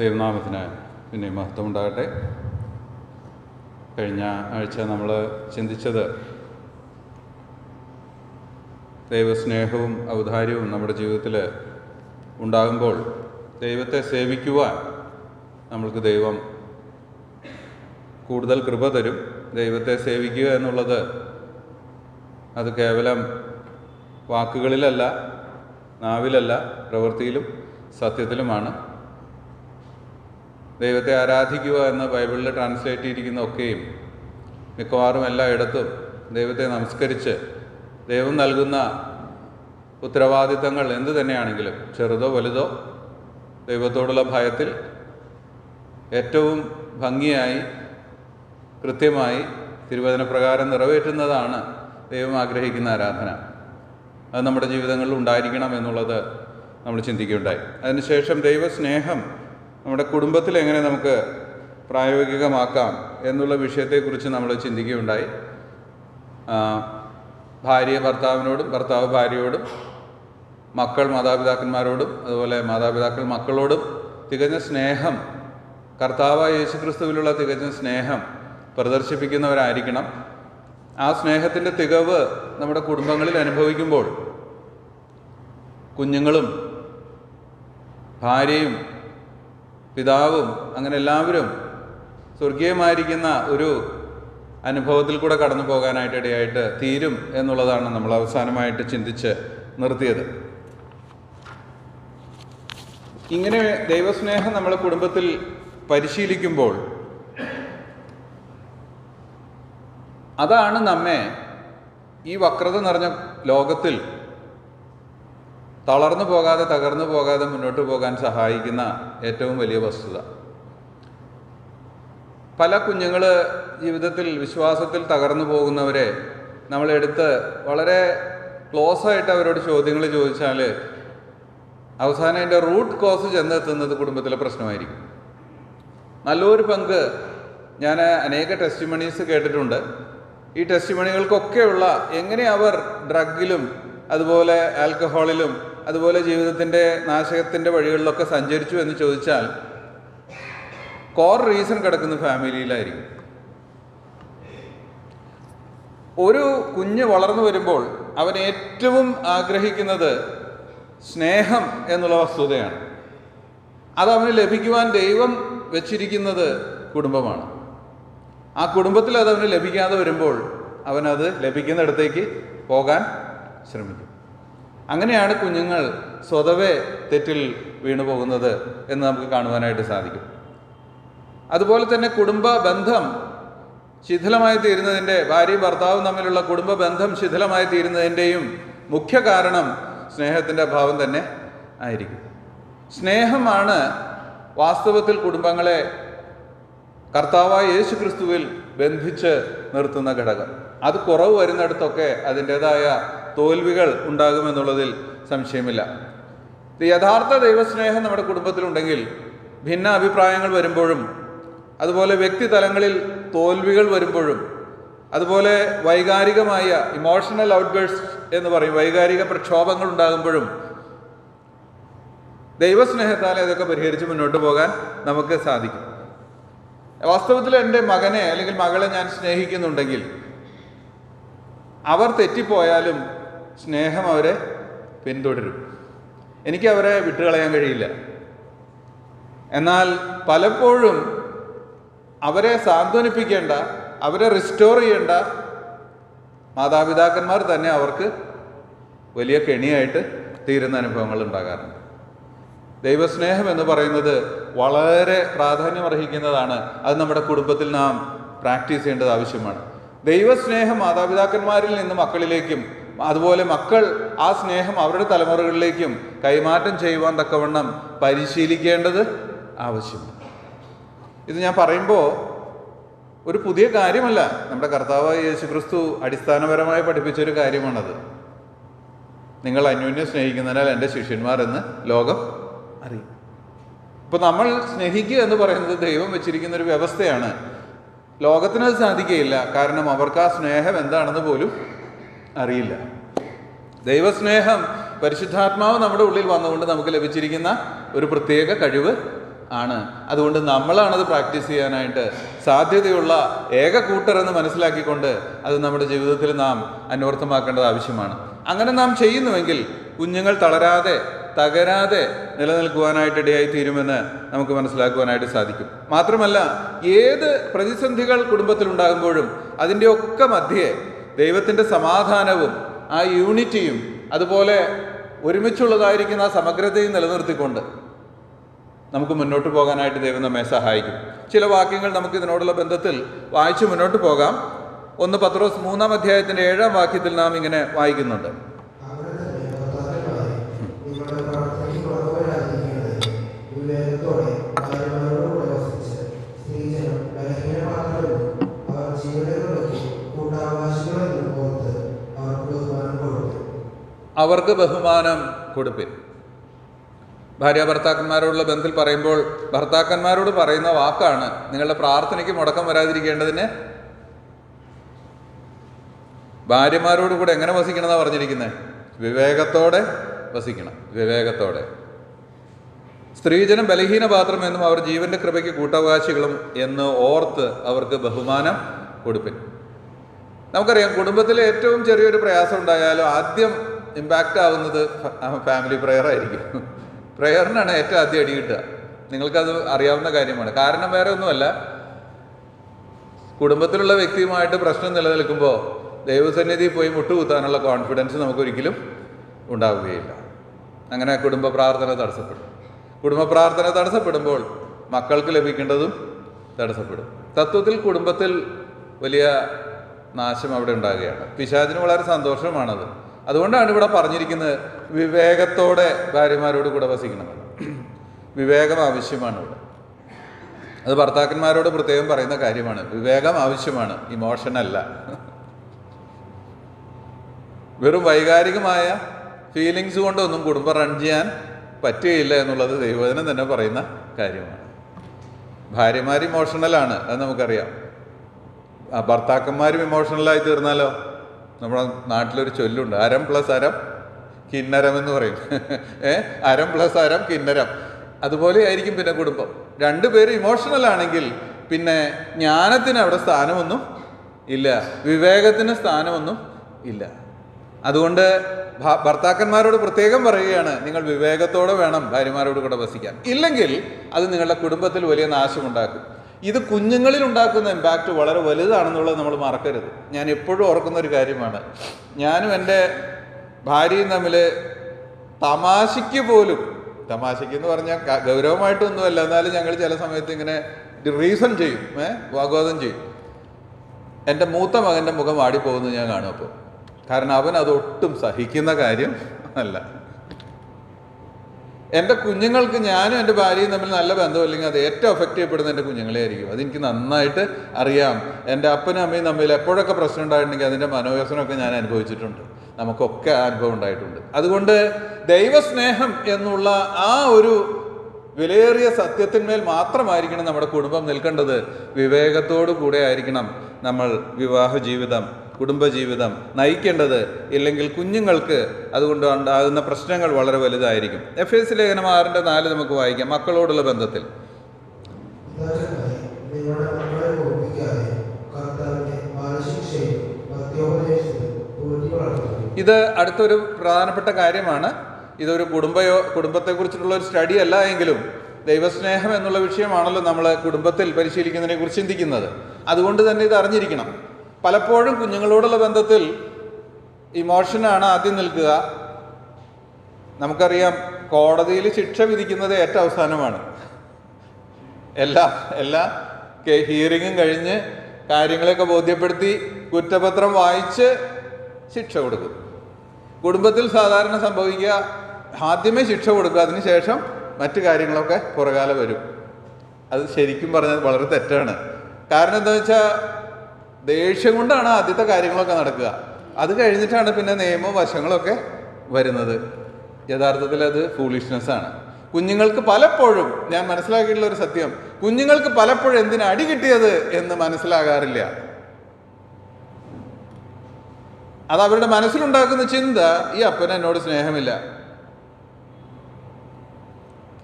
ദൈവനാമത്തിന് പിന്നെ മഹത്വം ഉണ്ടാകട്ടെ. കഴിഞ്ഞ ആഴ്ച നമ്മൾ ചിന്തിച്ചത് ദൈവസ്നേഹവും ഔദാര്യവും നമ്മുടെ ജീവിതത്തിൽ ഉണ്ടാകുമ്പോൾ ദൈവത്തെ സേവിക്കുവാൻ നമ്മൾക്ക് ദൈവം കൂടുതൽ കൃപ തരും. ദൈവത്തെ സേവിക്കുക എന്നുള്ളത് അത് കേവലം വാക്കുകളിലല്ല, നാവിലല്ല, പ്രവൃത്തിയിലും സത്യത്തിലുമാണ്. ദൈവത്തെ ആരാധിക്കുക എന്ന് ബൈബിളിൽ ട്രാൻസ്ലേറ്റ് ചെയ്തിരിക്കുന്ന ഒക്കെയും മിക്കവാറും എല്ലായിടത്തും ദൈവത്തെ നമസ്കരിച്ച് ദൈവം നൽകുന്ന ഉത്തരവാദിത്തങ്ങൾ എന്തു തന്നെയാണെങ്കിലും ചെറുതോ വലുതോ ദൈവത്തോടുള്ള ഭയത്തിൽ ഏറ്റവും ഭംഗിയായി കൃത്യമായി തിരുവചനപ്രകാരം നിറവേറ്റുന്നതാണ് ദൈവം ആഗ്രഹിക്കുന്ന ആരാധന. അത് നമ്മുടെ ജീവിതങ്ങളിൽ ഉണ്ടായിരിക്കണം എന്നുള്ളത് നമ്മൾ ചിന്തിക്കുകയുണ്ടായി. അതിനുശേഷം ദൈവസ്നേഹം നമ്മുടെ കുടുംബത്തിൽ എങ്ങനെ നമുക്ക് പ്രായോഗികമാക്കാം എന്നുള്ള വിഷയത്തെക്കുറിച്ച് നമ്മൾ ചിന്തിക്കുകയുണ്ടായി. ഭാര്യ ഭർത്താവിനോടും, ഭർത്താവ് ഭാര്യയോടും, മക്കൾ മാതാപിതാക്കന്മാരോടും, അതുപോലെ മാതാപിതാക്കൾ മക്കളോടും തികഞ്ഞ സ്നേഹം, കർത്താവായ യേശുക്രിസ്തുവിലുള്ള തികഞ്ഞ സ്നേഹം പ്രദർശിപ്പിക്കുന്നവരായിരിക്കണം. ആ സ്നേഹത്തിൻ്റെ തികവ് നമ്മുടെ കുടുംബങ്ങളിൽ അനുഭവിക്കുമ്പോൾ കുഞ്ഞുങ്ങളും ഭാര്യയും പിതാവും അങ്ങനെ എല്ലാവരും സ്വർഗീയമായിരിക്കുന്ന ഒരു അനുഭവത്തിൽ കൂടെ കടന്നു പോകാനായിട്ട് ഇടയായിട്ട് തീരും എന്നുള്ളതാണ് നമ്മൾ അവസാനമായിട്ട് ചിന്തിച്ച് നിർത്തിയത്. ഇങ്ങനെ ദൈവസ്നേഹം നമ്മൾ കുടുംബത്തിൽ പരിശീലിക്കുമ്പോൾ അതാണ് നമ്മെ ഈ വക്രത നിറഞ്ഞ ലോകത്തിൽ തളർന്നു പോകാതെ, തകർന്നു പോകാതെ മുന്നോട്ട് പോകാൻ സഹായിക്കുന്ന ഏറ്റവും വലിയ വസ്തുത. പല കുഞ്ഞുങ്ങൾ ജീവിതത്തിൽ വിശ്വാസത്തിൽ തകർന്നു പോകുന്നവരെ നമ്മളെടുത്ത് വളരെ ക്ലോസായിട്ട് അവരോട് ചോദ്യങ്ങൾ ചോദിച്ചാൽ അവസാനം അതിൻ്റെ റൂട്ട് കോസ് ചെന്നെത്തുന്നത് കുടുംബത്തിലെ പ്രശ്നമായിരിക്കും. നല്ലൊരു പങ്ക് ഞാൻ അനേക ടെസ്റ്റിമണീസ് കേട്ടിട്ടുണ്ട്. ഈ ടെസ്റ്റിമണികൾക്കൊക്കെയുള്ള എങ്ങനെ അവർ ഡ്രഗിലും അതുപോലെ ആൽക്കഹോളിലും അതുപോലെ ജീവിതത്തിൻ്റെ നാശകത്തിൻ്റെ വഴികളിലൊക്കെ സഞ്ചരിച്ചു എന്ന് ചോദിച്ചാൽ കോർ റീസൺ കിടക്കുന്ന ഫാമിലിയിലായിരിക്കും. ഒരു കുഞ്ഞ് വളർന്നു വരുമ്പോൾ അവൻ ഏറ്റവും ആഗ്രഹിക്കുന്നത് സ്നേഹം എന്നുള്ള വസ്തുതയാണ്. അതവന് ലഭിക്കുവാൻ ദൈവം വെച്ചിരിക്കുന്നത് കുടുംബമാണ്. ആ കുടുംബത്തിൽ അതവന് ലഭിക്കാതെ വരുമ്പോൾ അവനത് ലഭിക്കുന്നിടത്തേക്ക് പോകാൻ ശ്രമിക്കും. അങ്ങനെയാണ് കുഞ്ഞുങ്ങൾ സ്വതവേ തെറ്റിൽ വീണു പോകുന്നത് എന്ന് നമുക്ക് കാണുവാനായിട്ട് സാധിക്കും. അതുപോലെ തന്നെ കുടുംബ ബന്ധം ശിഥിലമായി തീരുന്നതിൻ്റെ, ഭാര്യയും ഭർത്താവും തമ്മിലുള്ള കുടുംബ ബന്ധം ശിഥിലമായി തീരുന്നതിൻ്റെയും മുഖ്യ കാരണം സ്നേഹത്തിൻ്റെ അഭാവം തന്നെ ആയിരിക്കും. സ്നേഹമാണ് വാസ്തവത്തിൽ കുടുംബങ്ങളെ കർത്താവായ യേശുക്രിസ്തുവിൽ ബന്ധിച്ച് നിർത്തുന്ന ഘടകം. അത് കുറവ് വരുന്നിടത്തൊക്കെ അതിൻ്റേതായ തോൽവികൾ ഉണ്ടാകുമെന്നുള്ളതിൽ സംശയമില്ല. യഥാർത്ഥ ദൈവസ്നേഹം നമ്മുടെ കുടുംബത്തിലുണ്ടെങ്കിൽ ഭിന്ന അഭിപ്രായങ്ങൾ വരുമ്പോഴും, അതുപോലെ വ്യക്തിതലങ്ങളിൽ തോൽവികൾ വരുമ്പോഴും, അതുപോലെ വൈകാരികമായ ഇമോഷണൽ ഔട്ട്ബേഴ്സ്റ്റ് എന്ന് പറയും, വൈകാരിക പ്രക്ഷോഭങ്ങൾ ഉണ്ടാകുമ്പോഴും ദൈവസ്നേഹത്താൽ ഇതൊക്കെ പരിഹരിച്ച് മുന്നോട്ട് പോകാൻ നമുക്ക് സാധിക്കും. വാസ്തവത്തിൽ എൻ്റെ മകനെ അല്ലെങ്കിൽ മകളെ ഞാൻ സ്നേഹിക്കുന്നുണ്ടെങ്കിൽ അവർ തെറ്റിപ്പോയാലും സ്നേഹം അവരെ പിന്തുടരും. എനിക്ക് അവരെ വിട്ടുകളയാൻ കഴിയില്ല. എന്നാൽ പലപ്പോഴും അവരെ സാന്ത്വനിപ്പിക്കേണ്ട, അവരെ റിസ്റ്റോർ ചെയ്യേണ്ട മാതാപിതാക്കന്മാർ തന്നെ അവർക്ക് വലിയ കെണിയായിട്ട് തീരുന്ന അനുഭവങ്ങൾ ഉണ്ടാകാറുണ്ട്. ദൈവസ്നേഹം എന്ന് പറയുന്നത് വളരെ പ്രാധാന്യം അർഹിക്കുന്നതാണ്. അത് നമ്മുടെ കുടുംബത്തിൽ നാം പ്രാക്ടീസ് ചെയ്യേണ്ടത് ആവശ്യമാണ്. ദൈവസ്നേഹം മാതാപിതാക്കന്മാരിൽ നിന്ന് മക്കളിലേക്കും, അതുപോലെ മക്കൾ ആ സ്നേഹം അവരുടെ തലമുറകളിലേക്കും കൈമാറ്റം ചെയ്യുവാൻ തക്കവണ്ണം പരിശീലിക്കേണ്ടത് ആവശ്യമാണ്. ഇത് ഞാൻ പറയുമ്പോൾ ഒരു പുതിയ കാര്യമല്ല. നമ്മുടെ കർത്താവായ യേശുക്രിസ്തു അടിസ്ഥാനപരമായി പഠിപ്പിച്ചൊരു കാര്യമാണത്. നിങ്ങൾ അന്യോന്യം സ്നേഹിക്കുന്നതിനാൽ എൻ്റെ ശിഷ്യന്മാർ എന്ന് ലോകം അറിയും. ഇപ്പോൾ നമ്മൾ സ്നേഹിക്കുക എന്ന് പറയുന്നത് ദൈവം വെച്ചിരിക്കുന്നൊരു വ്യവസ്ഥയാണ്. ലോകത്തിനത് സാധിക്കുകയില്ല. കാരണം അവർക്ക് ആ സ്നേഹം എന്താണെന്ന് പോലും അറിയില്ല. ദൈവസ്നേഹം പരിശുദ്ധാത്മാവ് നമ്മുടെ ഉള്ളിൽ വന്നുകൊണ്ട് നമുക്ക് ലഭിച്ചിരിക്കുന്ന ഒരു പ്രത്യേക കഴിവ് ആണ്. അതുകൊണ്ട് നമ്മളാണത് പ്രാക്ടീസ് ചെയ്യാനായിട്ട് സാധ്യതയുള്ള ഏക കൂട്ടരെന്ന് മനസ്സിലാക്കിക്കൊണ്ട് അത് നമ്മുടെ ജീവിതത്തിൽ നാം അന്വർത്ഥമാക്കേണ്ടത് ആവശ്യമാണ്. അങ്ങനെ നാം ചെയ്യുന്നുവെങ്കിൽ കുഞ്ഞുങ്ങൾ തളരാതെ തകരാതെ നിലനിൽക്കുവാനായിട്ട് ഇടയായി തീരുമെന്ന് നമുക്ക് മനസ്സിലാക്കുവാനായിട്ട് സാധിക്കും. മാത്രമല്ല, ഏത് പ്രതിസന്ധികൾ കുടുംബത്തിലുണ്ടാകുമ്പോഴും അതിൻ്റെ ഒക്കെ മധ്യേ ദൈവത്തിൻ്റെ സമാധാനവും ആ യൂണിറ്റിയും അതുപോലെ ഒരുമിച്ചുള്ളതായിരിക്കുന്ന ആ സമഗ്രതയും നിലനിർത്തിക്കൊണ്ട് നമുക്ക് മുന്നോട്ട് പോകാനായിട്ട് ദൈവം നമ്മെ സഹായിക്കും. ചില വാക്യങ്ങൾ നമുക്ക് ഇതിനോടുള്ള ബന്ധത്തിൽ വായിച്ച് മുന്നോട്ട് പോകാം. 1 പത്രോസ് 3-ാം അധ്യായത്തിൻ്റെ 7-ാം വാക്യത്തിൽ നാം ഇങ്ങനെ വായിക്കുന്നുണ്ട്: അവർക്ക് ബഹുമാനം കൊടുപ്പിൻ. ഭാര്യ ഭർത്താക്കന്മാരോടുള്ള ബന്ധത്തിൽ പറയുമ്പോൾ ഭർത്താക്കന്മാരോട് പറയുന്ന വാക്കാണ് നിങ്ങളുടെ പ്രാർത്ഥനയ്ക്ക് മുടക്കം വരാതിരിക്കേണ്ടതിന് ഭാര്യമാരോട് കൂടെ എങ്ങനെ വസിക്കണമെന്നാണ് പറഞ്ഞിരിക്കുന്നത്? വിവേകത്തോടെ വസിക്കണം, വിവേകത്തോടെ. സ്ത്രീജനം ബലഹീന പാത്രം എന്നും അവർ ജീവന്റെ കൃപയ്ക്ക് കൂട്ടവകാശികളും എന്ന് ഓർത്ത് അവർക്ക് ബഹുമാനം കൊടുപ്പിൻ. നമുക്കറിയാം, കുടുംബത്തിലെ ഏറ്റവും ചെറിയൊരു പ്രയാസം ഉണ്ടായാലും ആദ്യം ഇമ്പാക്റ്റ് ആവുന്നത് ഫാമിലി പ്രെയർ ആയിരിക്കും. പ്രെയറിനാണ് ഏറ്റവും ആദ്യം അടി കിട്ടുക. നിങ്ങൾക്കത് അറിയാവുന്ന കാര്യമാണ്. കാരണം വേറെ ഒന്നുമല്ല, കുടുംബത്തിലുള്ള വ്യക്തിയുമായിട്ട് പ്രശ്നം നിലനിൽക്കുമ്പോൾ ദൈവസന്നിധിയിൽ പോയി മുട്ടുകുത്താനുള്ള കോൺഫിഡൻസ് നമുക്കൊരിക്കലും ഉണ്ടാവുകയില്ല. അങ്ങനെ കുടുംബ പ്രാർത്ഥന തടസ്സപ്പെടും. കുടുംബ പ്രാർത്ഥന തടസ്സപ്പെടുമ്പോൾ മക്കൾക്ക് ലഭിക്കേണ്ടതും തടസ്സപ്പെടും. തത്വത്തിൽ കുടുംബത്തിൽ വലിയ നാശം അവിടെ ഉണ്ടാകുകയാണ്. പിശാചിന് വളരെ സന്തോഷമാണത്. അതുകൊണ്ടാണ് ഇവിടെ പറഞ്ഞിരിക്കുന്നത് വിവേകത്തോടെ ഭാര്യമാരോട് കൂടെ വസിക്കണമെന്ന്. വിവേകം ആവശ്യമാണ് ഇവിടെ. അത് ഭർത്താക്കന്മാരോട് പ്രത്യേകം പറയുന്ന കാര്യമാണ്. വിവേകം ആവശ്യമാണ്, ഇമോഷനല്ല. വെറും വൈകാരികമായ ഫീലിങ്സ് കൊണ്ടൊന്നും കുടുംബം റൺ ചെയ്യാൻ പറ്റുകയില്ല എന്നുള്ളത് ദൈവവചനം തന്നെ പറയുന്ന കാര്യമാണ്. ഭാര്യമാർ ഇമോഷണലാണ്, അത് നമുക്കറിയാം. ഭർത്താക്കന്മാരും ഇമോഷണലായി തീർന്നാലോ? നമ്മുടെ നാട്ടിലൊരു ചൊല്ലുണ്ട്, അരം പ്ലസ് അരം കിന്നരം എന്ന് പറയും. അരം പ്ലസ് അരം കിന്നരം. അതുപോലെ ആയിരിക്കും പിന്നെ കുടുംബം. രണ്ടുപേരും ഇമോഷണൽ ആണെങ്കിൽ പിന്നെ ജ്ഞാനത്തിന് അവിടെ സ്ഥാനമൊന്നും ഇല്ല, വിവേകത്തിന് സ്ഥാനമൊന്നും ഇല്ല. അതുകൊണ്ട് ഭർത്താക്കന്മാരോട് പ്രത്യേകം പറയുകയാണ്, നിങ്ങൾ വിവേകത്തോടെ വേണം ഭാര്യമാരോട് കൂടെ വസിക്കാൻ. ഇല്ലെങ്കിൽ അത് നിങ്ങളുടെ കുടുംബത്തിൽ വലിയ നാശമുണ്ടാക്കും. ഇത് കുഞ്ഞുങ്ങളിൽ ഉണ്ടാക്കുന്ന ഇമ്പാക്റ്റ് വളരെ വലുതാണെന്നുള്ളത് നമ്മൾ മറക്കരുത്. ഞാൻ എപ്പോഴും ഓർക്കുന്ന ഒരു കാര്യമാണ്, ഞാനും എൻ്റെ ഭാര്യയും തമ്മിൽ തമാശയ്ക്ക് പോലും, തമാശയ്ക്ക് എന്ന് പറഞ്ഞാൽ ഗൗരവമായിട്ടൊന്നുമല്ല, എന്നാലും ഞങ്ങൾ ചില സമയത്ത് ഇങ്ങനെ റീസൺ ചെയ്യും, വാഗ്വാദം ചെയ്യും. എൻ്റെ മൂത്ത മകൻ്റെ മുഖം വാടിപ്പോകുന്നത് ഞാൻ കാണും. അപ്പോൾ കാരണം അവൻ അതൊട്ടും സഹിക്കുന്ന കാര്യം അല്ല. എൻ്റെ കുഞ്ഞുങ്ങൾക്ക് ഞാനും എൻ്റെ ഭാര്യയും തമ്മിൽ നല്ല ബന്ധമില്ലെങ്കിൽ അത് ഏറ്റവും എഫക്റ്റ് ചെയ്യപ്പെടുന്ന എൻ്റെ കുഞ്ഞുങ്ങളെ ആയിരിക്കും. അതെനിക്ക് നന്നായിട്ട് അറിയാം. എൻ്റെ അപ്പനും അമ്മയും തമ്മിൽ എപ്പോഴൊക്കെ പ്രശ്നം ഉണ്ടായിട്ടുണ്ടെങ്കിൽ അതിൻ്റെ മനോവ്യസനമൊക്കെ ഞാൻ അനുഭവിച്ചിട്ടുണ്ട്. നമുക്കൊക്കെ അനുഭവം ഉണ്ടായിട്ടുണ്ട്. അതുകൊണ്ട് ദൈവസ്നേഹം എന്നുള്ള ആ ഒരു വിലയേറിയ സത്യത്തിന്മേൽ മാത്രമായിരിക്കണം നമ്മുടെ കുടുംബം നിൽക്കേണ്ടത്. വിവേകത്തോടു കൂടെ ആയിരിക്കണം നമ്മൾ വിവാഹ ജീവിതം, കുടുംബജീവിതം നയിക്കേണ്ടത്. ഇല്ലെങ്കിൽ കുഞ്ഞുങ്ങൾക്ക് അതുകൊണ്ട് ഉണ്ടാകുന്ന പ്രശ്നങ്ങൾ വളരെ വലുതായിരിക്കും. എഫേസ്യ ലേഖനം 6:4 നമുക്ക് വായിക്കാം. മക്കളോടുള്ള ബന്ധത്തിൽ ഇത് അടുത്തൊരു പ്രധാനപ്പെട്ട കാര്യമാണ്. ഇതൊരു കുടുംബത്തെക്കുറിച്ചിട്ടുള്ള ഒരു സ്റ്റഡി അല്ല എങ്കിലും ദൈവസ്നേഹം എന്നുള്ള വിഷയമാണല്ലോ നമ്മൾ കുടുംബത്തിൽ പരിശീലിക്കുന്നതിനെ കുറിച്ച് ചിന്തിക്കുന്നത്. അതുകൊണ്ട് തന്നെ ഇത് അറിഞ്ഞിരിക്കണം. പലപ്പോഴും കുഞ്ഞുങ്ങളോടുള്ള ബന്ധത്തിൽ ഇമോഷനാണ് ആദ്യം നിൽക്കുക. നമുക്കറിയാം, കോടതിയിൽ ശിക്ഷ വിധിക്കുന്നത് ഏറ്റവും അവസാനമാണ്. എല്ലാ ഹിയറിങ്ങും കഴിഞ്ഞ് കാര്യങ്ങളൊക്കെ ബോധ്യപ്പെടുത്തി കുറ്റപത്രം വായിച്ച് ശിക്ഷ കൊടുക്കും. കുടുംബത്തിൽ സാധാരണ സംഭവിക്കുക, ആദ്യമേ ശിക്ഷ കൊടുക്കുക, അതിനുശേഷം മറ്റു കാര്യങ്ങളൊക്കെ പുറകാലെ വരും. അത് ശരിക്കും പറഞ്ഞാൽ വളരെ തെറ്റാണ്. കാരണം എന്താണെന്ന് വെച്ചാൽ ദേഷ്യം കൊണ്ടാണ് ആദ്യത്തെ കാര്യങ്ങളൊക്കെ നടക്കുക. അത് കഴിഞ്ഞിട്ടാണ് പിന്നെ നിയമവും വശങ്ങളൊക്കെ വരുന്നത്. യഥാർത്ഥത്തിൽ അത് ഫൂളിഷ്നെസ്സാണ്. കുഞ്ഞുങ്ങൾക്ക് പലപ്പോഴും, ഞാൻ മനസ്സിലാക്കിയിട്ടുള്ള ഒരു സത്യം, കുഞ്ഞുങ്ങൾക്ക് പലപ്പോഴും എന്തിനാ അടി കിട്ടിയത് എന്ന് മനസ്സിലാകാറില്ല. അത് അവരുടെ മനസ്സിലുണ്ടാക്കുന്ന ചിന്ത, ഈ അപ്പന് എന്നോട് സ്നേഹമില്ല,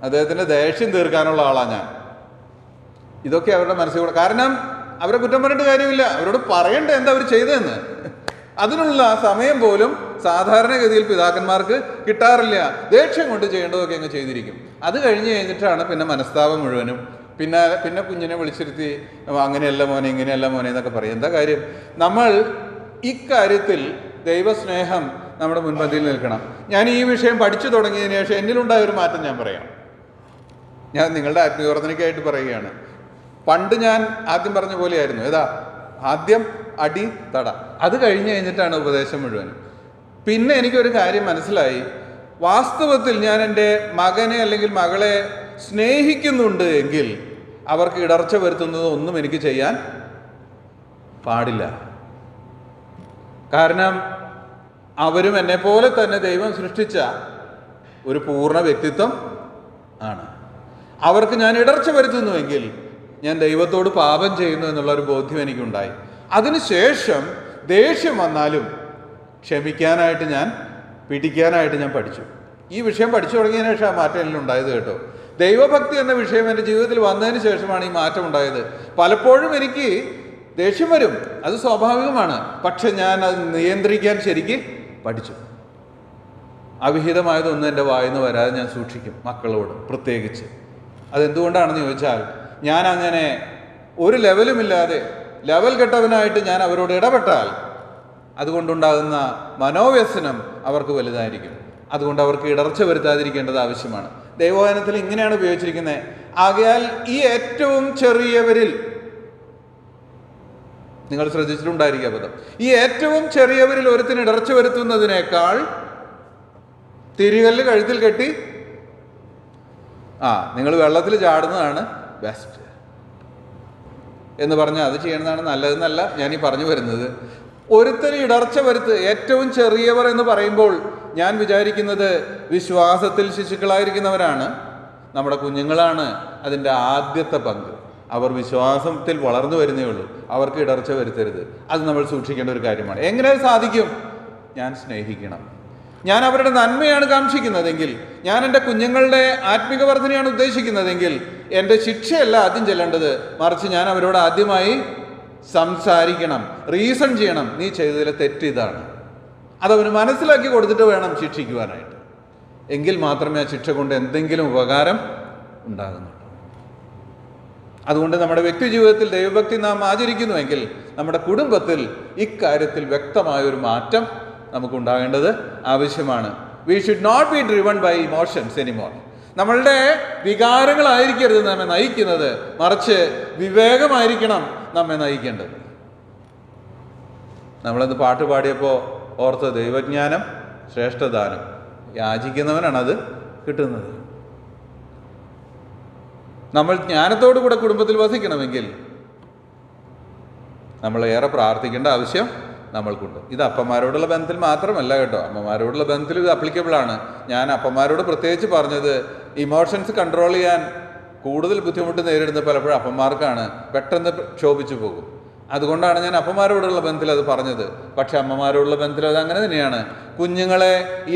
അദ്ദേഹത്തിൻ്റെ ദേഷ്യം തീർക്കാനുള്ള ആളാണ് ഞാൻ. ഇതൊക്കെ അവരുടെ മനസ്സിൽ കൂടെ. കാരണം അവരെ കുറ്റം പറഞ്ഞിട്ട് കാര്യമില്ല, അവരോട് പറയണ്ട എന്താ അവർ ചെയ്തതെന്ന്. അതിനുള്ള സമയം പോലും സാധാരണഗതിയിൽ പിതാക്കന്മാർക്ക് കിട്ടാറില്ല. ദേഷ്യം കൊണ്ട് ചെയ്യേണ്ടതൊക്കെ അങ്ങ് ചെയ്തിരിക്കും. അത് കഴിഞ്ഞ് കഴിഞ്ഞിട്ടാണ് പിന്നെ മനസ്താപം മുഴുവനും. പിന്നെ കുഞ്ഞിനെ വിളിച്ചിരുത്തി അങ്ങനെയല്ല മോനെ ഇങ്ങനെയല്ല മോനെ എന്നൊക്കെ പറയും. എന്താ കാര്യം? നമ്മൾ ഇക്കാര്യത്തിൽ ദൈവസ്നേഹം നമ്മുടെ മുൻപന്തിയിൽ നിൽക്കണം. ഞാൻ ഈ വിഷയം പഠിച്ചു തുടങ്ങിയതിന് ശേഷം എന്നിലുണ്ടായൊരു മാറ്റം ഞാൻ പറയാം. ഞാൻ നിങ്ങളുടെ ആത്മീയവർദ്ധനയ്ക്കായിട്ട് പറയുകയാണ്. പണ്ട് ഞാൻ ആദ്യം പറഞ്ഞ പോലെയായിരുന്നു. ആദ്യം അടി തട, അത് കഴിഞ്ഞ് കഴിഞ്ഞിട്ടാണ് ഉപദേശം മുഴുവനും. പിന്നെ എനിക്കൊരു കാര്യം മനസ്സിലായി. വാസ്തവത്തിൽ ഞാൻ എൻ്റെ മകനെ അല്ലെങ്കിൽ മകളെ സ്നേഹിക്കുന്നുണ്ട് എങ്കിൽ അവർക്ക് ഇടർച്ച വരുത്തുന്നത് ഒന്നും എനിക്ക് ചെയ്യാൻ പാടില്ല. കാരണം അവരും എന്നെ പോലെ തന്നെ ദൈവം സൃഷ്ടിച്ച ഒരു പൂർണ്ണ വ്യക്തിത്വം ആണ്. അവർക്ക് ഞാൻ ഇടർച്ച വരുത്തുന്നുവെങ്കിൽ ഞാൻ ദൈവത്തോട് പാപം ചെയ്യുന്നു എന്നുള്ളൊരു ബോധ്യം എനിക്കുണ്ടായി. അതിനുശേഷം ദേഷ്യം വന്നാലും ക്ഷമിക്കാനായിട്ട് പിടിക്കാനായിട്ട് ഞാൻ പഠിച്ചു. ഈ വിഷയം പഠിച്ചു തുടങ്ങിയതിന് ശേഷം ആ മാറ്റം എല്ലാം ഉണ്ടായത് കേട്ടോ. ദൈവഭക്തി എന്ന വിഷയം എൻ്റെ ജീവിതത്തിൽ വന്നതിന് ശേഷമാണ് ഈ മാറ്റം ഉണ്ടായത്. പലപ്പോഴും എനിക്ക് ദേഷ്യം വരും, അത് സ്വാഭാവികമാണ്. പക്ഷെ ഞാൻ അത് നിയന്ത്രിക്കാൻ ശരിക്ക് പഠിച്ചു. അവിഹിതമായതൊന്നും എൻ്റെ വായിന്ന് വരാതെ ഞാൻ സൂക്ഷിക്കും, മക്കളോട് പ്രത്യേകിച്ച്. അതെന്തുകൊണ്ടാണെന്ന് ചോദിച്ചാൽ, ഞാൻ അങ്ങനെ ഒരു ലെവലുമില്ലാതെ ലെവൽ കെട്ടവനായിട്ട് ഞാൻ അവരോട് ഇടപെട്ടാൽ അതുകൊണ്ടുണ്ടാകുന്ന മനോവ്യസനം അവർക്ക് വലുതായിരിക്കും. അതുകൊണ്ട് അവർക്ക് ഇടർച്ച വരുത്താതിരിക്കേണ്ടത് ആവശ്യമാണ്. ദൈവവചനത്തിൽ ഇങ്ങനെയാണ് ഉപയോഗിച്ചിരിക്കുന്നത്. ആകയാൽ ഈ ഏറ്റവും ചെറിയവരിൽ, നിങ്ങൾ ശ്രദ്ധിച്ചിട്ടുണ്ടായിരിക്കുക പദം, ഈ ഏറ്റവും ചെറിയവരിൽ ഒരുത്തിന് ഇടർച്ച വരുത്തുന്നതിനേക്കാൾ തിരികല്ല് കഴുത്തിൽ കെട്ടി നിങ്ങൾ വെള്ളത്തിൽ ചാടുന്നതാണ് ബെസ്റ്റ് എന്ന് പറഞ്ഞാൽ അത് ചെയ്യണതാണ് നല്ലതെന്നല്ല ഞാൻ ഈ പറഞ്ഞു വരുന്നത്. ഒരുത്തന് ഇടർച്ച വരുത്ത്, ഏറ്റവും ചെറിയവർ എന്ന് പറയുമ്പോൾ ഞാൻ വിചാരിക്കുന്നത് വിശ്വാസത്തിൽ ശിശുക്കളായിരിക്കുന്നവരാണ്, നമ്മുടെ കുഞ്ഞുങ്ങളാണ് അതിൻ്റെ ആദ്യത്തെ പങ്ക്. അവർ വിശ്വാസത്തിൽ വളർന്നു വരുന്നേ ഉള്ളൂ. അവർക്ക് ഇടർച്ച വരുത്തരുത്. അത് നമ്മൾ സൂക്ഷിക്കേണ്ട ഒരു കാര്യമാണ്. എങ്ങനെ സാധിക്കും? ഞാൻ സ്നേഹിക്കണം. ഞാൻ അവരുടെ നന്മയാണ് കാക്ഷിക്കുന്നതെങ്കിൽ, ഞാൻ എൻ്റെ കുഞ്ഞുങ്ങളുടെ ആത്മിക വർധനയാണ് ഉദ്ദേശിക്കുന്നതെങ്കിൽ എൻ്റെ ശിക്ഷയല്ല ആദ്യം ചെല്ലേണ്ടത്, മറിച്ച് ഞാൻ അവരോട് ആദ്യമായി സംസാരിക്കണം, റീസൺ ചെയ്യണം. നീ ചെയ്തതിലെ തെറ്റ് ഇതാണ്, അതവന് മനസ്സിലാക്കി കൊടുത്തിട്ട് വേണം ശിക്ഷിക്കുവാനായിട്ട്. എങ്കിൽ മാത്രമേ ആ ശിക്ഷ കൊണ്ട് എന്തെങ്കിലും ഉപകാരം ഉണ്ടാകുന്നുള്ളൂ. അതുകൊണ്ട് നമ്മുടെ വ്യക്തി ജീവിതത്തിൽ ദൈവഭക്തി നാം ആചരിക്കുന്നുവെങ്കിൽ നമ്മുടെ കുടുംബത്തിൽ ഇക്കാര്യത്തിൽ വ്യക്തമായൊരു മാറ്റം നമുക്കുണ്ടാകേണ്ടത് ആവശ്യമാണ്. We should not be driven by emotions anymore. നമ്മളുടെ വികാരങ്ങളായിരിക്കരുത് നമ്മെ നയിക്കുന്നത്, മറിച്ച് വിവേകമായിരിക്കണം നമ്മെ നയിക്കേണ്ടത്. നമ്മളത് പാട്ട് പാടിയപ്പോൾ ഓർത്ത് ദൈവജ്ഞാനം ശ്രേഷ്ഠദാനം, യാചിക്കുന്നവനാണത് കിട്ടുന്നത്. നമ്മൾ ജ്ഞാനത്തോടു കൂടെ കുടുംബത്തിൽ വസിക്കണമെങ്കിൽ നമ്മൾ ഏറെ പ്രാർത്ഥിക്കേണ്ട ആവശ്യം നമ്മൾക്കുണ്ട്. ഇത് അപ്പന്മാരോടുള്ള ബന്ധത്തിൽ മാത്രമല്ല കേട്ടോ, അമ്മമാരോടുള്ള ബന്ധത്തിൽ ഇത് അപ്ലിക്കബിളാണ്. ഞാൻ അപ്പന്മാരോട് പ്രത്യേകിച്ച് പറഞ്ഞത്, ഇമോഷൻസ് കൺട്രോൾ ചെയ്യാൻ കൂടുതൽ ബുദ്ധിമുട്ട് നേരിടുന്നത് പലപ്പോഴും അപ്പന്മാർക്കാണ്. പെട്ടെന്ന് ക്ഷോഭിച്ചു പോകും. അതുകൊണ്ടാണ് ഞാൻ അപ്പന്മാരോടുള്ള ബന്ധത്തിൽ അത് പറഞ്ഞത്. പക്ഷെ അമ്മമാരോടുള്ള ബന്ധത്തിൽ അത് അങ്ങനെ തന്നെയാണ്. കുഞ്ഞുങ്ങളെ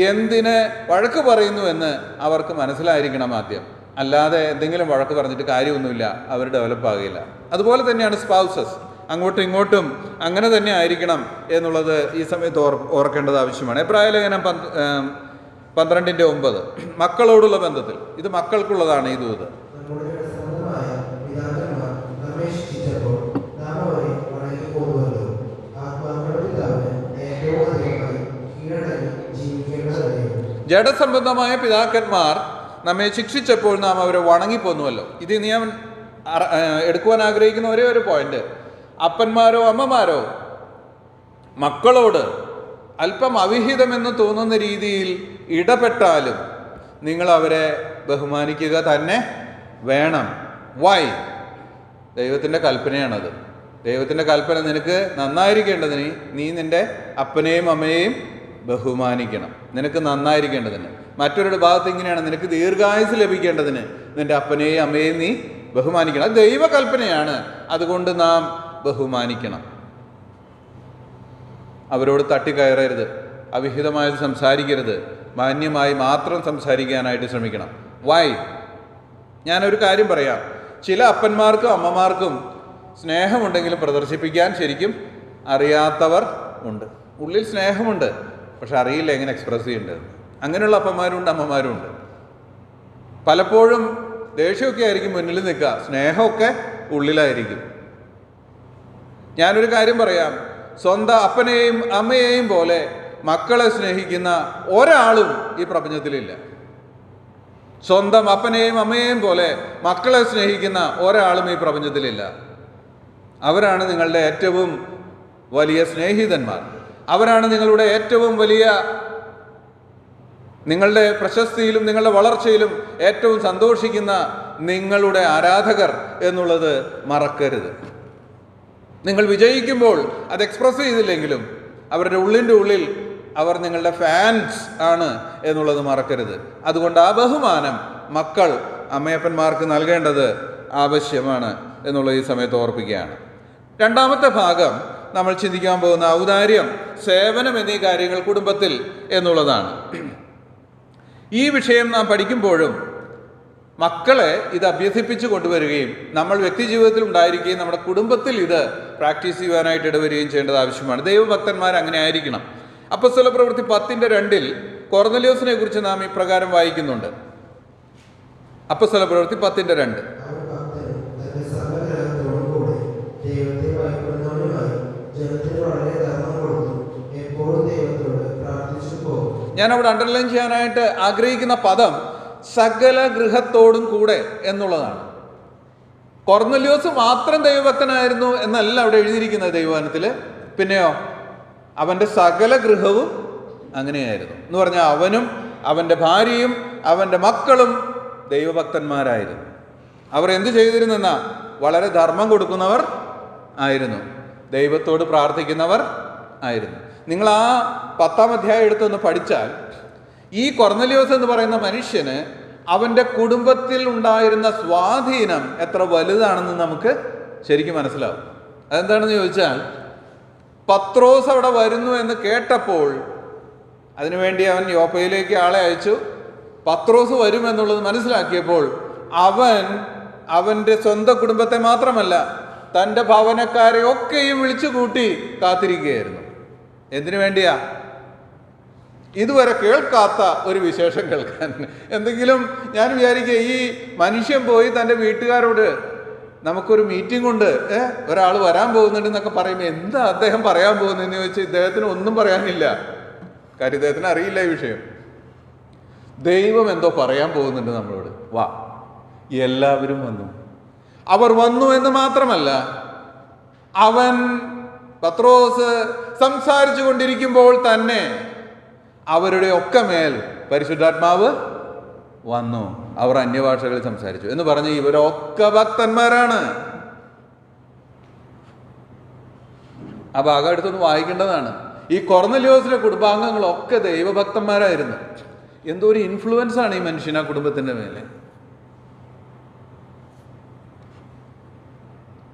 എന്തിന് വഴക്ക് പറയുന്നു എന്ന് അവർക്ക് മനസ്സിലായിരിക്കണം ആദ്യം. അല്ലാതെ എന്തെങ്കിലും വഴക്ക് പറഞ്ഞിട്ട് കാര്യമൊന്നുമില്ല, അവർ ഡെവലപ്പ് ആകില്ല. അതുപോലെ തന്നെയാണ് സ്പൗസസ്, അങ്ങോട്ടും ഇങ്ങോട്ടും അങ്ങനെ തന്നെ ആയിരിക്കണം എന്നുള്ളത് ഈ സമയത്ത് ഓർക്കേണ്ടത് ആവശ്യമാണ്. എബ്രായ ലേഖനം 12:9 മക്കളോടുള്ള ബന്ധത്തിൽ, ഇത് മക്കൾക്കുള്ളതാണ് ഈ ദൂത്. ജഡസംബന്ധമായ പിതാക്കന്മാർ നമ്മെ ശിക്ഷിച്ചപ്പോൾ നാം അവരെ വണങ്ങിപ്പോന്നുവല്ലോ. ഇത് ഞാൻ എടുക്കുവാൻ ആഗ്രഹിക്കുന്ന ഒരേ ഒരു പോയിന്റ്, അപ്പന്മാരോ അമ്മമാരോ മക്കളോട് അല്പം അവിഹിതമെന്ന് തോന്നുന്ന രീതിയിൽ ഇടപെട്ടാലും നിങ്ങൾ അവരെ ബഹുമാനിക്കുക തന്നെ വേണം. വൈ? ദൈവത്തിൻ്റെ കൽപ്പനയാണത്. ദൈവത്തിൻ്റെ കൽപ്പന നിനക്ക് നന്നായിരിക്കേണ്ടതിന് നീ നിൻ്റെ അപ്പനെയും അമ്മയെയും ബഹുമാനിക്കണം. നിനക്ക് നന്നായിരിക്കേണ്ടതിന്. മറ്റൊരു ഭാഗത്ത് ഇങ്ങനെയാണ്, നിനക്ക് ദീർഘായുസ് ലഭിക്കേണ്ടതിന് നിൻ്റെ അപ്പനെയും അമ്മയെയും നീ ബഹുമാനിക്കണം. അത് ദൈവകൽപ്പനയാണ്. അതുകൊണ്ട് നാം ബഹുമാനിക്കണം. അവരോട് തട്ടിക്കയറരുത്, അവിഹിതമായത് സംസാരിക്കരുത്, മാന്യമായി മാത്രം സംസാരിക്കാനായിട്ട് ശ്രമിക്കണം. വൈ? ഞാനൊരു കാര്യം പറയാം, ചില അപ്പന്മാർക്കും അമ്മമാർക്കും സ്നേഹമുണ്ടെങ്കിലും പ്രദർശിപ്പിക്കാൻ ശരിക്കും അറിയാത്തവർ ഉണ്ട്. ഉള്ളിൽ സ്നേഹമുണ്ട്, പക്ഷെ അറിയില്ല എങ്ങനെ എക്സ്പ്രസ് ചെയ്യേണ്ടത്. അങ്ങനെയുള്ള അപ്പന്മാരുണ്ട്, അമ്മമാരുണ്ട്. പലപ്പോഴും ദേഷ്യമൊക്കെ ആയിരിക്കും മുന്നിൽ നിൽക്കുക, സ്നേഹമൊക്കെ ഉള്ളിലായിരിക്കും. ഞാനൊരു കാര്യം പറയാം, സ്വന്തം അപ്പനെയും അമ്മയെയും പോലെ മക്കളെ സ്നേഹിക്കുന്ന ഒരാളും ഈ പ്രപഞ്ചത്തിലില്ല. സ്വന്തം അപ്പനെയും അമ്മയെയും പോലെ മക്കളെ സ്നേഹിക്കുന്ന ഒരാളും ഈ പ്രപഞ്ചത്തിലില്ല. അവരാണ് നിങ്ങളുടെ ഏറ്റവും വലിയ സ്നേഹിതന്മാർ. അവരാണ് നിങ്ങളുടെ ഏറ്റവും വലിയ, നിങ്ങളുടെ പ്രശസ്തിയിലും നിങ്ങളുടെ വളർച്ചയിലും ഏറ്റവും സന്തോഷിക്കുന്ന നിങ്ങളുടെ ആരാധകർ എന്നുള്ളത് മറക്കരുത്. നിങ്ങൾ വിജയിക്കുമ്പോൾ അത് എക്സ്പ്രസ് ചെയ്തില്ലെങ്കിലും അവരുടെ ഉള്ളിൻ്റെ ഉള്ളിൽ അവർ നിങ്ങളുടെ ഫാൻസ് ആണ് എന്നുള്ളത് മറക്കരുത്. അതുകൊണ്ട് ആ ബഹുമാനം മക്കൾ അമ്മയപ്പന്മാർക്ക് നൽകേണ്ടത് ആവശ്യമാണ് എന്നുള്ള ഈ സമയത്ത് ഓർപ്പിക്കുകയാണ്. രണ്ടാമത്തെ ഭാഗം നമ്മൾ ചിന്തിക്കാൻ പോകുന്ന ഔദാര്യം, സേവനം എന്നീ കാര്യങ്ങൾ കുടുംബത്തിൽ എന്നുള്ളതാണ്. ഈ വിഷയം നാം പഠിക്കുമ്പോഴും മക്കളെ ഇത് അഭ്യസിപ്പിച്ചു കൊണ്ടുവരികയും നമ്മൾ വ്യക്തി ജീവിതത്തിൽ ഉണ്ടായിരിക്കുകയും നമ്മുടെ കുടുംബത്തിൽ ഇത് പ്രാക്ടീസ് ചെയ്യുവാനായിട്ട് ഇടവരികയും ചെയ്യേണ്ടത് ആവശ്യമാണ്. ദൈവഭക്തന്മാർ അങ്ങനെ ആയിരിക്കണം. അപ്പോസ്തലപ്രവൃത്തി 10:2 കൊർന്നല്യോസിനെ കുറിച്ച് നാം ഇപ്രകാരം വായിക്കുന്നുണ്ട്. അപ്പോസ്തലപ്രവൃത്തി 10:2 ഞാൻ അവിടെ അണ്ടർലൈൻ ചെയ്യാനായിട്ട് ആഗ്രഹിക്കുന്ന പദം സകല ഗൃഹത്തോടും കൂടെ എന്നുള്ളതാണ്. കൊർന്നല്യോസ് മാത്രം ദൈവഭക്തനായിരുന്നു എന്നല്ല അവിടെ എഴുതിയിരിക്കുന്നത് ദൈവവചനത്തിൽ. പിന്നെയോ അവൻ്റെ സകല ഗൃഹവും അങ്ങനെയായിരുന്നു എന്ന് പറഞ്ഞാൽ അവനും അവൻ്റെ ഭാര്യയും അവൻ്റെ മക്കളും ദൈവഭക്തന്മാരായിരുന്നു. അവർ എന്ത് ചെയ്തിരുന്നെന്നാ, വളരെ ധർമ്മം കൊടുക്കുന്നവർ ആയിരുന്നു, ദൈവത്തോട് പ്രാർത്ഥിക്കുന്നവർ ആയിരുന്നു. നിങ്ങൾ ആ 10-ാം അധ്യായം എടുത്തൊന്ന് പഠിച്ചാൽ ഈ കൊർന്നല്യോസ് എന്ന് പറയുന്ന മനുഷ്യന് അവൻ്റെ കുടുംബത്തിൽ ഉണ്ടായിരുന്ന സ്വാധീനം എത്ര വലുതാണെന്ന് നമുക്ക് ശരിക്കും മനസ്സിലാവും. അതെന്താണെന്ന് ചോദിച്ചാൽ, പത്രോസ് അവിടെ വരുന്നു എന്ന് കേട്ടപ്പോൾ അതിനുവേണ്ടി അവൻ യോപ്പയിലേക്ക് ആളെ അയച്ചു. പത്രോസ് വരുമെന്നുള്ളത് മനസ്സിലാക്കിയപ്പോൾ അവൻ്റെ സ്വന്തം കുടുംബത്തെ മാത്രമല്ല തൻ്റെ ഭവനക്കാരെ ഒക്കെയും വിളിച്ചു കൂട്ടി കാത്തിരിക്കുകയായിരുന്നു. എന്തിനു വേണ്ടിയാ? ഇതുവരെ കേൾക്കാത്ത ഒരു വിശേഷം കേൾക്കാൻ. എന്തെങ്കിലും ഞാൻ വിചാരിക്കുക, ഈ മനുഷ്യൻ പോയി തൻ്റെ വീട്ടുകാരോട് നമുക്കൊരു മീറ്റിംഗ് ഉണ്ട്, ഒരാൾ വരാൻ പോകുന്നുണ്ട് എന്നൊക്കെ പറയുമ്പോൾ എന്താ അദ്ദേഹം പറയാൻ പോകുന്നതെന്ന് ചോദിച്ചാൽ ഇദ്ദേഹത്തിന് ഒന്നും പറയാനില്ല. കാര്യം ഇദ്ദേഹത്തിന് അറിയില്ല ഈ വിഷയം. ദൈവം എന്തോ പറയാൻ പോകുന്നുണ്ട് നമ്മളോട്. വാ, എല്ലാവരും വന്നു. അവർ വന്നു എന്ന് മാത്രമല്ല, പത്രോസ് സംസാരിച്ചു കൊണ്ടിരിക്കുമ്പോൾ തന്നെ അവരുടെ ഒക്കെ മേൽ പരിശുദ്ധാത്മാവ് വന്നു. അവർ അന്യഭാഷകളിൽ സംസാരിച്ചു എന്ന് പറഞ്ഞ് ഇവരൊക്കെ ഭക്തന്മാരാണ്. ആ ഭാഗം എടുത്തൊന്ന് വായിക്കേണ്ടതാണ്. ഈ കൊർന്നല്യോസിന്റെ കുടുംബാംഗങ്ങളൊക്കെ ദൈവഭക്തന്മാരായിരുന്നു. എന്തോ ഒരു ഇൻഫ്ലുവൻസ് ആണ് ഈ മനുഷ്യൻ ആ കുടുംബത്തിന്റെ മേലെ.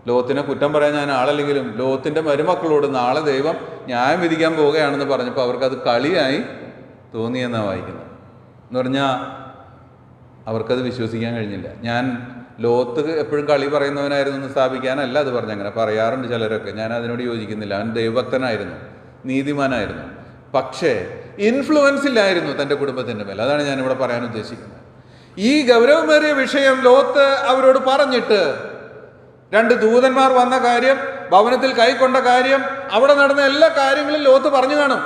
ലോത്തിനെ കുറ്റം പറയാൻ ഞാൻ ആളല്ലെങ്കിലും ലോത്തിന്റെ മരുമക്കളോട് നാളെ ദൈവം ന്യായം വിധിക്കാൻ പോവുകയാണെന്ന് പറഞ്ഞപ്പോൾ അവർക്കത് കളിയായി തോന്നിയെന്നാണ് വായിക്കുന്നത്. എന്ന് പറഞ്ഞാൽ അവർക്കത് വിശ്വസിക്കാൻ കഴിഞ്ഞില്ല. ഞാൻ ലോത്ത് എപ്പോഴും കളി പറയുന്നവനായിരുന്നു എന്ന് സ്ഥാപിക്കാനല്ല അത് പറഞ്ഞു. അങ്ങനെ പറയാറുണ്ട് ചിലരൊക്കെ, ഞാൻ അതിനോട് യോജിക്കുന്നില്ല. അവൻ ദൈവഭക്തനായിരുന്നു, നീതിമാനായിരുന്നു, പക്ഷേ ഇൻഫ്ലുവൻസ് ഇല്ലായിരുന്നു തൻ്റെ കുടുംബത്തിൻ്റെ മേൽ. അതാണ് ഞാനിവിടെ പറയാൻ ഉദ്ദേശിക്കുന്നത്. ഈ ഗൗരവമേറിയ വിഷയം ലോത്ത് അവരോട് പറഞ്ഞിട്ട് 2 ദൂതന്മാർ വന്ന കാര്യം, ഭവനത്തിൽ കൈക്കൊണ്ട കാര്യം, അവിടെ നടന്ന എല്ലാ കാര്യങ്ങളും ലോത്ത് പറഞ്ഞു കാണും.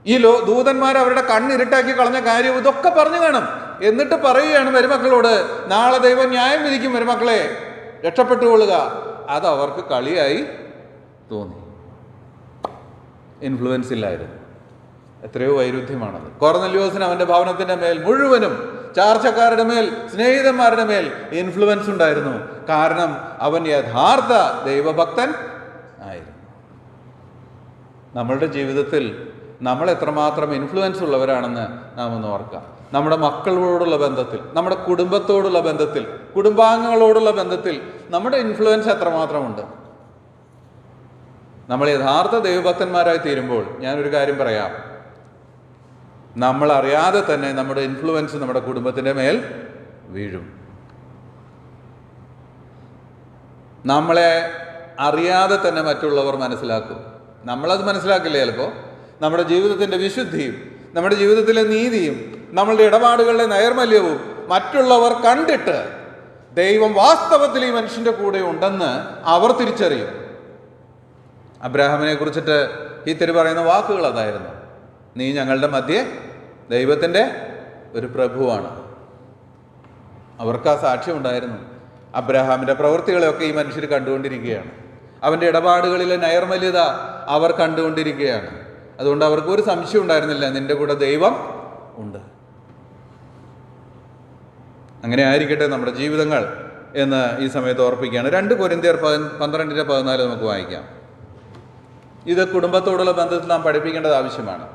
ഈ ദൂതന്മാർ അവരുടെ കണ്ണിരുട്ടാക്കി കളഞ്ഞ കാര്യം ഇതൊക്കെ പറഞ്ഞു കാണും. എന്നിട്ട് പറയുകയാണ് മരുമക്കളോട്, നാളെ ദൈവം ന്യായം വിധിക്കും, മരുമക്കളെ രക്ഷപ്പെട്ടുകൊള്ളുക. അത് അവർക്ക് കളിയായി തോന്നി. ഇൻഫ്ലുവൻസ് ഇല്ലായിരുന്നു. എത്രയോ വൈരുദ്ധ്യമാണത്. കൊർന്നല്യോസിന് അവൻ്റെ ഭവനത്തിൻ്റെ മേൽ മുഴുവനും, ചാർച്ചക്കാരുടെ മേൽ, സ്നേഹിതന്മാരുടെ മേൽ ഇൻഫ്ലുവൻസ് ഉണ്ടായിരുന്നു. കാരണം അവൻ യഥാർത്ഥ ദൈവഭക്തൻ ആയിരുന്നു. നമ്മളുടെ ജീവിതത്തിൽ നമ്മൾ എത്രമാത്രം ഇൻഫ്ലുവൻസ് ഉള്ളവരാണെന്ന് നാം ഒന്ന് ഓർക്കാം. നമ്മുടെ മക്കളോടുള്ള ബന്ധത്തിൽ, നമ്മുടെ കുടുംബത്തോടുള്ള ബന്ധത്തിൽ, കുടുംബാംഗങ്ങളോടുള്ള ബന്ധത്തിൽ നമ്മുടെ ഇൻഫ്ലുവൻസ് എത്രമാത്രമുണ്ട്. നമ്മൾ യഥാർത്ഥ ദൈവഭക്തന്മാരായി തീരുമ്പോൾ ഞാനൊരു കാര്യം പറയാം, നമ്മൾ അറിയാതെ തന്നെ നമ്മുടെ ഇൻഫ്ലുവൻസ് നമ്മുടെ കുടുംബത്തിൻ്റെ മേൽ വീഴും. നമ്മളെ അറിയാതെ തന്നെ മറ്റുള്ളവർ മനസ്സിലാക്കും. നമ്മളത് മനസ്സിലാക്കില്ല ചിലപ്പോൾ. നമ്മുടെ ജീവിതത്തിൻ്റെ വിശുദ്ധിയും നമ്മുടെ ജീവിതത്തിലെ നീതിയും നമ്മളുടെ ഇടപാടുകളുടെ നൈർമല്യവും മറ്റുള്ളവർ കണ്ടിട്ട് ദൈവം വാസ്തവത്തിൽ ഈ മനുഷ്യൻ്റെ കൂടെ ഉണ്ടെന്ന് അവർ തിരിച്ചറിയും. അബ്രാഹാമിനെ കുറിച്ചിട്ട് ഹിത്യർ പറയുന്ന വാക്കുകൾ അതായിരുന്നു: നീ ഞങ്ങളുടെ മധ്യേ ദൈവത്തിൻ്റെ ഒരു പ്രഭുവാണ്. അവർക്ക് ആ സാക്ഷ്യമുണ്ടായിരുന്നു. അബ്രാഹാമിൻ്റെ പ്രവൃത്തികളെയൊക്കെ ഈ മനുഷ്യർ കണ്ടുകൊണ്ടിരിക്കുകയാണ്. അവൻ്റെ ഇടപാടുകളിലെ നൈർമല്യത അവർ കണ്ടുകൊണ്ടിരിക്കുകയാണ്. അതുകൊണ്ട് അവർക്ക് ഒരു സംശയം ഉണ്ടായിരുന്നില്ല, നിന്റെ കൂടെ ദൈവം ഉണ്ട്. അങ്ങനെ ആയിരിക്കട്ടെ നമ്മുടെ ജീവിതങ്ങൾ എന്ന് ഈ സമയത്ത് ഓർപ്പിക്കുകയാണ്. 2 കൊരിന്ത്യർ 12:14 നമുക്ക് വായിക്കാം. ഇത് കുടുംബത്തോടുള്ള ബന്ധത്തിൽ നാം പഠിപ്പിക്കേണ്ടത് ആവശ്യമാണ്.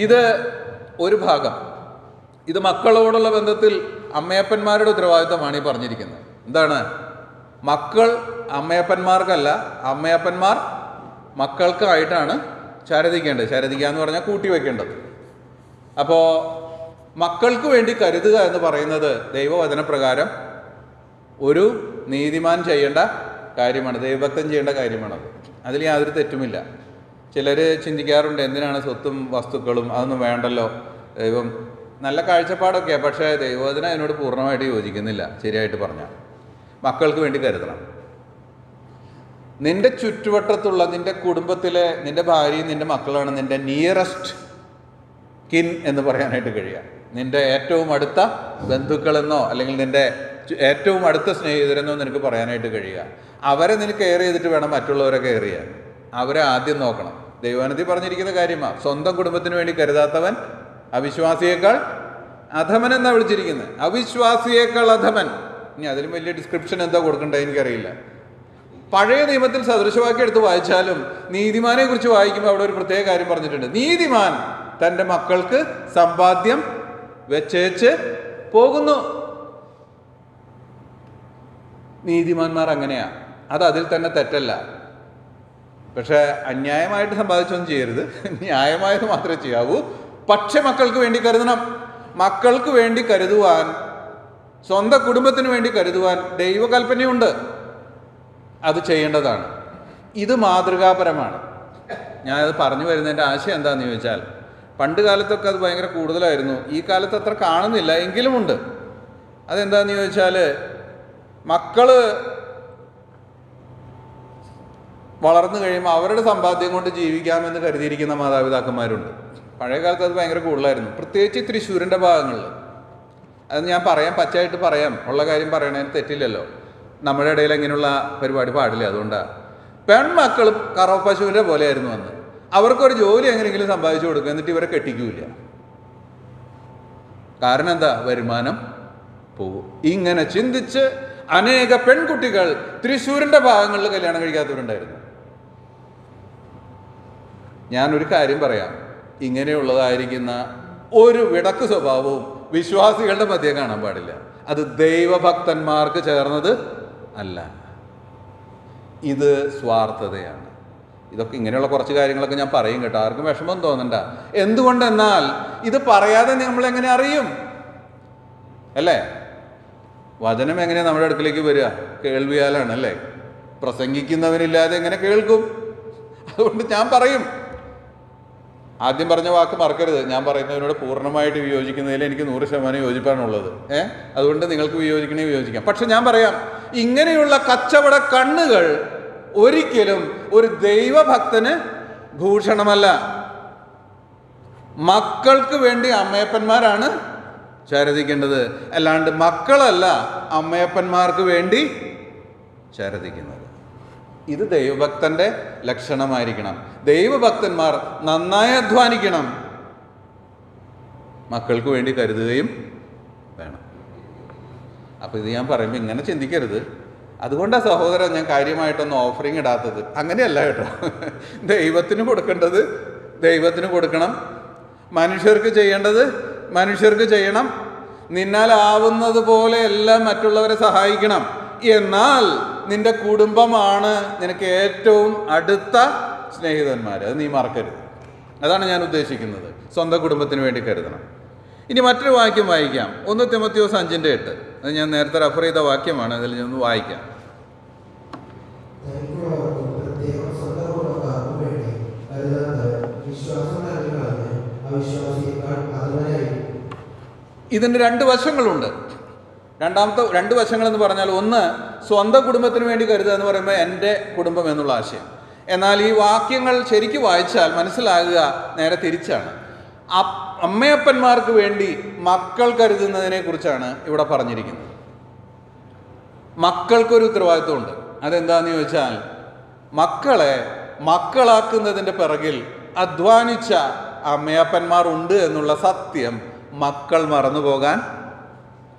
ഇത് ഒരു ഭാഗം. ഇത് മക്കളോടുള്ള ബന്ധത്തിൽ അമ്മയപ്പന്മാരുടെ ഉത്തരവാദിത്തമാണ് ഈ പറഞ്ഞിരിക്കുന്നത്. എന്താണ്? മക്കൾ അമ്മയപ്പന്മാർക്കല്ല, അമ്മയപ്പന്മാർ മക്കൾക്കായിട്ടാണ് ചാരതിക്കേണ്ടത്. ചാരതിക്കുക എന്ന് പറഞ്ഞാൽ കൂട്ടി വയ്ക്കേണ്ടത്. അപ്പോൾ മക്കൾക്ക് വേണ്ടി കരുതുക എന്ന് പറയുന്നത് ദൈവവചനപ്രകാരം ഒരു നീതിമാൻ ചെയ്യേണ്ട കാര്യമാണ്, ദൈവഭക്തൻ ചെയ്യേണ്ട കാര്യമാണത്. അതിൽ യാതൊരു തെറ്റുമില്ല. ചിലർ ചിന്തിക്കാറുണ്ട്, എന്തിനാണ് സ്വത്തും വസ്തുക്കളും, അതൊന്നും വേണ്ടല്ലോ, ദൈവം നല്ല കാഴ്ചപ്പാടൊക്കെയാണ്. പക്ഷേ ദൈവവചനം അതിനോട് പൂർണ്ണമായിട്ട് യോജിക്കുന്നില്ല. ശരിയായിട്ട് പറഞ്ഞാൽ മക്കൾക്ക് വേണ്ടി കരുതണം. നിന്റെ ചുറ്റുവട്ടത്തുള്ള നിന്റെ കുടുംബത്തിലെ നിന്റെ ഭാര്യയും നിന്റെ മക്കളാണ് നിന്റെ നിയറസ്റ്റ് കിൻ എന്ന് പറയാനായിട്ട് കഴിയുക. നിന്റെ ഏറ്റവും അടുത്ത ബന്ധുക്കളെന്നോ അല്ലെങ്കിൽ നിന്റെ ഏറ്റവും അടുത്ത സ്നേഹിതരെന്നോ നിനക്ക് പറയാനായിട്ട് കഴിയുക. അവരെ നിനക്ക് കെയർ ചെയ്തിട്ട് വേണം മറ്റുള്ളവരെ കെയർ ചെയ്യാൻ. അവരെ ആദ്യം നോക്കണം. ദൈവവചനത്തിൽ പറഞ്ഞിരിക്കുന്ന കാര്യമാണ്, സ്വന്തം കുടുംബത്തിന് വേണ്ടി കരുതാത്തവൻ അവിശ്വാസിയേക്കാൾ അധമൻ എന്നാണ് വിളിച്ചിരിക്കുന്നത്. അവിശ്വാസിയേക്കാൾ അധമൻ. ഇനി അതിലും വലിയ ഡിസ്ക്രിപ്ഷൻ എന്താ കൊടുക്കേണ്ടത് എനിക്കറിയില്ല. പഴയ നിയമത്തിൽ സദൃശവാക്യം എടുത്ത് വായിച്ചാലും നീതിമാനെ കുറിച്ച് വായിക്കുമ്പോൾ അവിടെ ഒരു പ്രത്യേക കാര്യം പറഞ്ഞിട്ടുണ്ട്. നീതിമാൻ തൻ്റെ മക്കൾക്ക് സമ്പാദ്യം വെച്ചേച്ച് പോകുന്നു. നീതിമാന്മാർ അങ്ങനെയാ. അത് അതിൽ തന്നെ തെറ്റല്ല. പക്ഷെ അന്യായമായിട്ട് സമ്പാദിച്ചൊന്നും ചെയ്യരുത്, ന്യായമായത് മാത്രമേ ചെയ്യാവൂ. പക്ഷെ മക്കൾക്ക് വേണ്ടി കരുതണം. മക്കൾക്ക് വേണ്ടി കരുതുവാൻ, സ്വന്തം കുടുംബത്തിന് വേണ്ടി കരുതുവാൻ ദൈവകൽപ്പനയുണ്ട്. അത് ചെയ്യേണ്ടതാണ്. ഇത് മാതൃകാപരമാണ്. ഞാനത് പറഞ്ഞു വരുന്നതിൻ്റെ ആശയം എന്താണെന്ന് ചോദിച്ചാൽ, പണ്ട് കാലത്തൊക്കെ അത് ഭയങ്കര കൂടുതലായിരുന്നു. ഈ കാലത്ത് അത്ര കാണുന്നില്ല, എങ്കിലുമുണ്ട്. അതെന്താണെന്ന് ചോദിച്ചാൽ, മക്കൾ വളർന്നു കഴിയുമ്പോൾ അവരുടെ സമ്പാദ്യം കൊണ്ട് ജീവിക്കാമെന്ന് കരുതിയിരിക്കുന്ന മാതാപിതാക്കന്മാരുണ്ട്. പഴയ കാലത്ത് അത് ഭയങ്കര കൂടുതലായിരുന്നു, പ്രത്യേകിച്ച് തൃശ്ശൂരിൻ്റെ ഭാഗങ്ങളിൽ. അത് ഞാൻ പച്ചയായിട്ട് പറയാം, ഉള്ള കാര്യം പറയണതിന് തെറ്റില്ലല്ലോ. നമ്മുടെ ഇടയിൽ അങ്ങനെയുള്ള പരിപാടി പാടില്ല. അതുകൊണ്ടാണ് പെൺമക്കൾ കറവ പശുവിൻ്റെ പോലെയായിരുന്നു അന്ന്. അവർക്കൊരു ജോലി എങ്ങനെയെങ്കിലും സമ്പാദിച്ചു കൊടുക്കുക, എന്നിട്ട് ഇവരെ കെട്ടിക്കൂല. കാരണം എന്താ? വരുമാനം പോകും. ഇങ്ങനെ ചിന്തിച്ച് അനേക പെൺകുട്ടികൾ തൃശ്ശൂരിൻ്റെ ഭാഗങ്ങളിൽ കല്യാണം കഴിക്കാത്തവരുണ്ടായിരുന്നു. ഞാനൊരു കാര്യം പറയാം, ഇങ്ങനെയുള്ളതായിരിക്കുന്ന ഒരു വിടക്ക് സ്വഭാവവും വിശ്വാസികളുടെ മധ്യേ കാണാൻ പാടില്ല. അത് ദൈവഭക്തന്മാർക്ക് ചേർന്നത് അല്ല. ഇത് സ്വാർത്ഥതയാണ്. ഇതൊക്കെ ഇങ്ങനെയുള്ള കുറച്ച് കാര്യങ്ങളൊക്കെ ഞാൻ പറയും കേട്ടോ, ആർക്കും വിഷമം തോന്നണ്ട. എന്തുകൊണ്ടെന്നാൽ ഇത് പറയാതെ നമ്മളെങ്ങനെ അറിയും? അല്ലേ? വചനം എങ്ങനെയാണ് നമ്മുടെ അടുക്കിലേക്ക് വരിക? കേൾവിയാലാണ് അല്ലേ? പ്രസംഗിക്കുന്നവനില്ലാതെ എങ്ങനെ കേൾക്കും? അതുകൊണ്ട് ഞാൻ പറയും. ആദ്യം പറഞ്ഞ വാക്ക് മറക്കരുത്. ഞാൻ പറയുന്നതിനോട് പൂർണ്ണമായിട്ട് വിയോജിക്കുന്നതിൽ എനിക്ക് 100% യോജിപ്പാണുള്ളത്. അതുകൊണ്ട് നിങ്ങൾക്ക് വിയോജിക്കണേ വിയോജിക്കാം. പക്ഷെ ഞാൻ പറയാം, ഇങ്ങനെയുള്ള കച്ചവട കണ്ണുകൾ ഒരിക്കലും ഒരു ദൈവഭക്തന് ഭൂഷണമല്ല. മക്കൾക്ക് വേണ്ടി അമ്മയപ്പന്മാരാണ് ചാരതിക്കേണ്ടത്, അല്ലാണ്ട് മക്കളല്ല അമ്മയപ്പന്മാർക്ക് വേണ്ടി ചാരതിക്കുന്നത്. ഇത് ദൈവഭക്തന്റെ ലക്ഷണമായിരിക്കണം. ദൈവഭക്തന്മാർ നന്നായി അധ്വാനിക്കണം, മക്കൾക്ക് വേണ്ടി കരുതുകയും വേണം. അപ്പോൾ ഇത് ഞാൻ പറയുമ്പോൾ ഇങ്ങനെ ചിന്തിക്കരുത്. അതുകൊണ്ടാണ് സഹോദരൻ ഞാൻ കാര്യമായിട്ടൊന്നും ഓഫറിങ് ഇടാത്തത്. അങ്ങനെയല്ല കേട്ടോ. ദൈവത്തിന് കൊടുക്കേണ്ടത് ദൈവത്തിന് കൊടുക്കണം, മനുഷ്യർക്ക് ചെയ്യേണ്ടത് മനുഷ്യർക്ക് ചെയ്യണം. നിന്നാലാവുന്നത് പോലെ എല്ലാം മറ്റുള്ളവരെ സഹായിക്കണം. എന്നാൽ നിന്റെ കുടുംബമാണ് നിനക്ക് ഏറ്റവും അടുത്ത സ്നേഹിതന്മാർ. അത് നീ മറക്കരുത്. അതാണ് ഞാൻ ഉദ്ദേശിക്കുന്നത്. സ്വന്തം കുടുംബത്തിന് വേണ്ടി കരുതണം. ഇനി മറ്റൊരു വാക്യം വായിക്കാം. 1 തിമോത്തിയോസ് 5:8. അത് ഞാൻ നേരത്തെ റെഫർ ചെയ്ത വാക്യമാണ്. അതിൽ ഞാൻ ഒന്ന് വായിക്കാം. ഇതിന് 2 വശങ്ങളുണ്ട്. രണ്ടാമത്തെ 2 വശങ്ങളെന്ന് പറഞ്ഞാൽ, ഒന്ന് സ്വന്തം കുടുംബത്തിന് വേണ്ടി കരുതുക എന്ന് പറയുമ്പോൾ എൻ്റെ കുടുംബം എന്നുള്ള ആശയം. എന്നാൽ ഈ വാക്യങ്ങൾ ശരിക്കും വായിച്ചാൽ മനസ്സിലാകുക നേരെ തിരിച്ചാണ്. അമ്മയപ്പന്മാർക്ക് വേണ്ടി മക്കൾ കരുതുന്നതിനെ കുറിച്ചാണ് ഇവിടെ പറഞ്ഞിരിക്കുന്നത്. മക്കൾക്കൊരു ഉത്തരവാദിത്വമുണ്ട്. അതെന്താന്ന് ചോദിച്ചാൽ, മക്കളെ മക്കളാക്കുന്നതിൻ്റെ പിറകിൽ അധ്വാനിച്ച അമ്മയപ്പന്മാർ ഉണ്ട് എന്നുള്ള സത്യം മക്കൾ മറന്നു പോകാൻ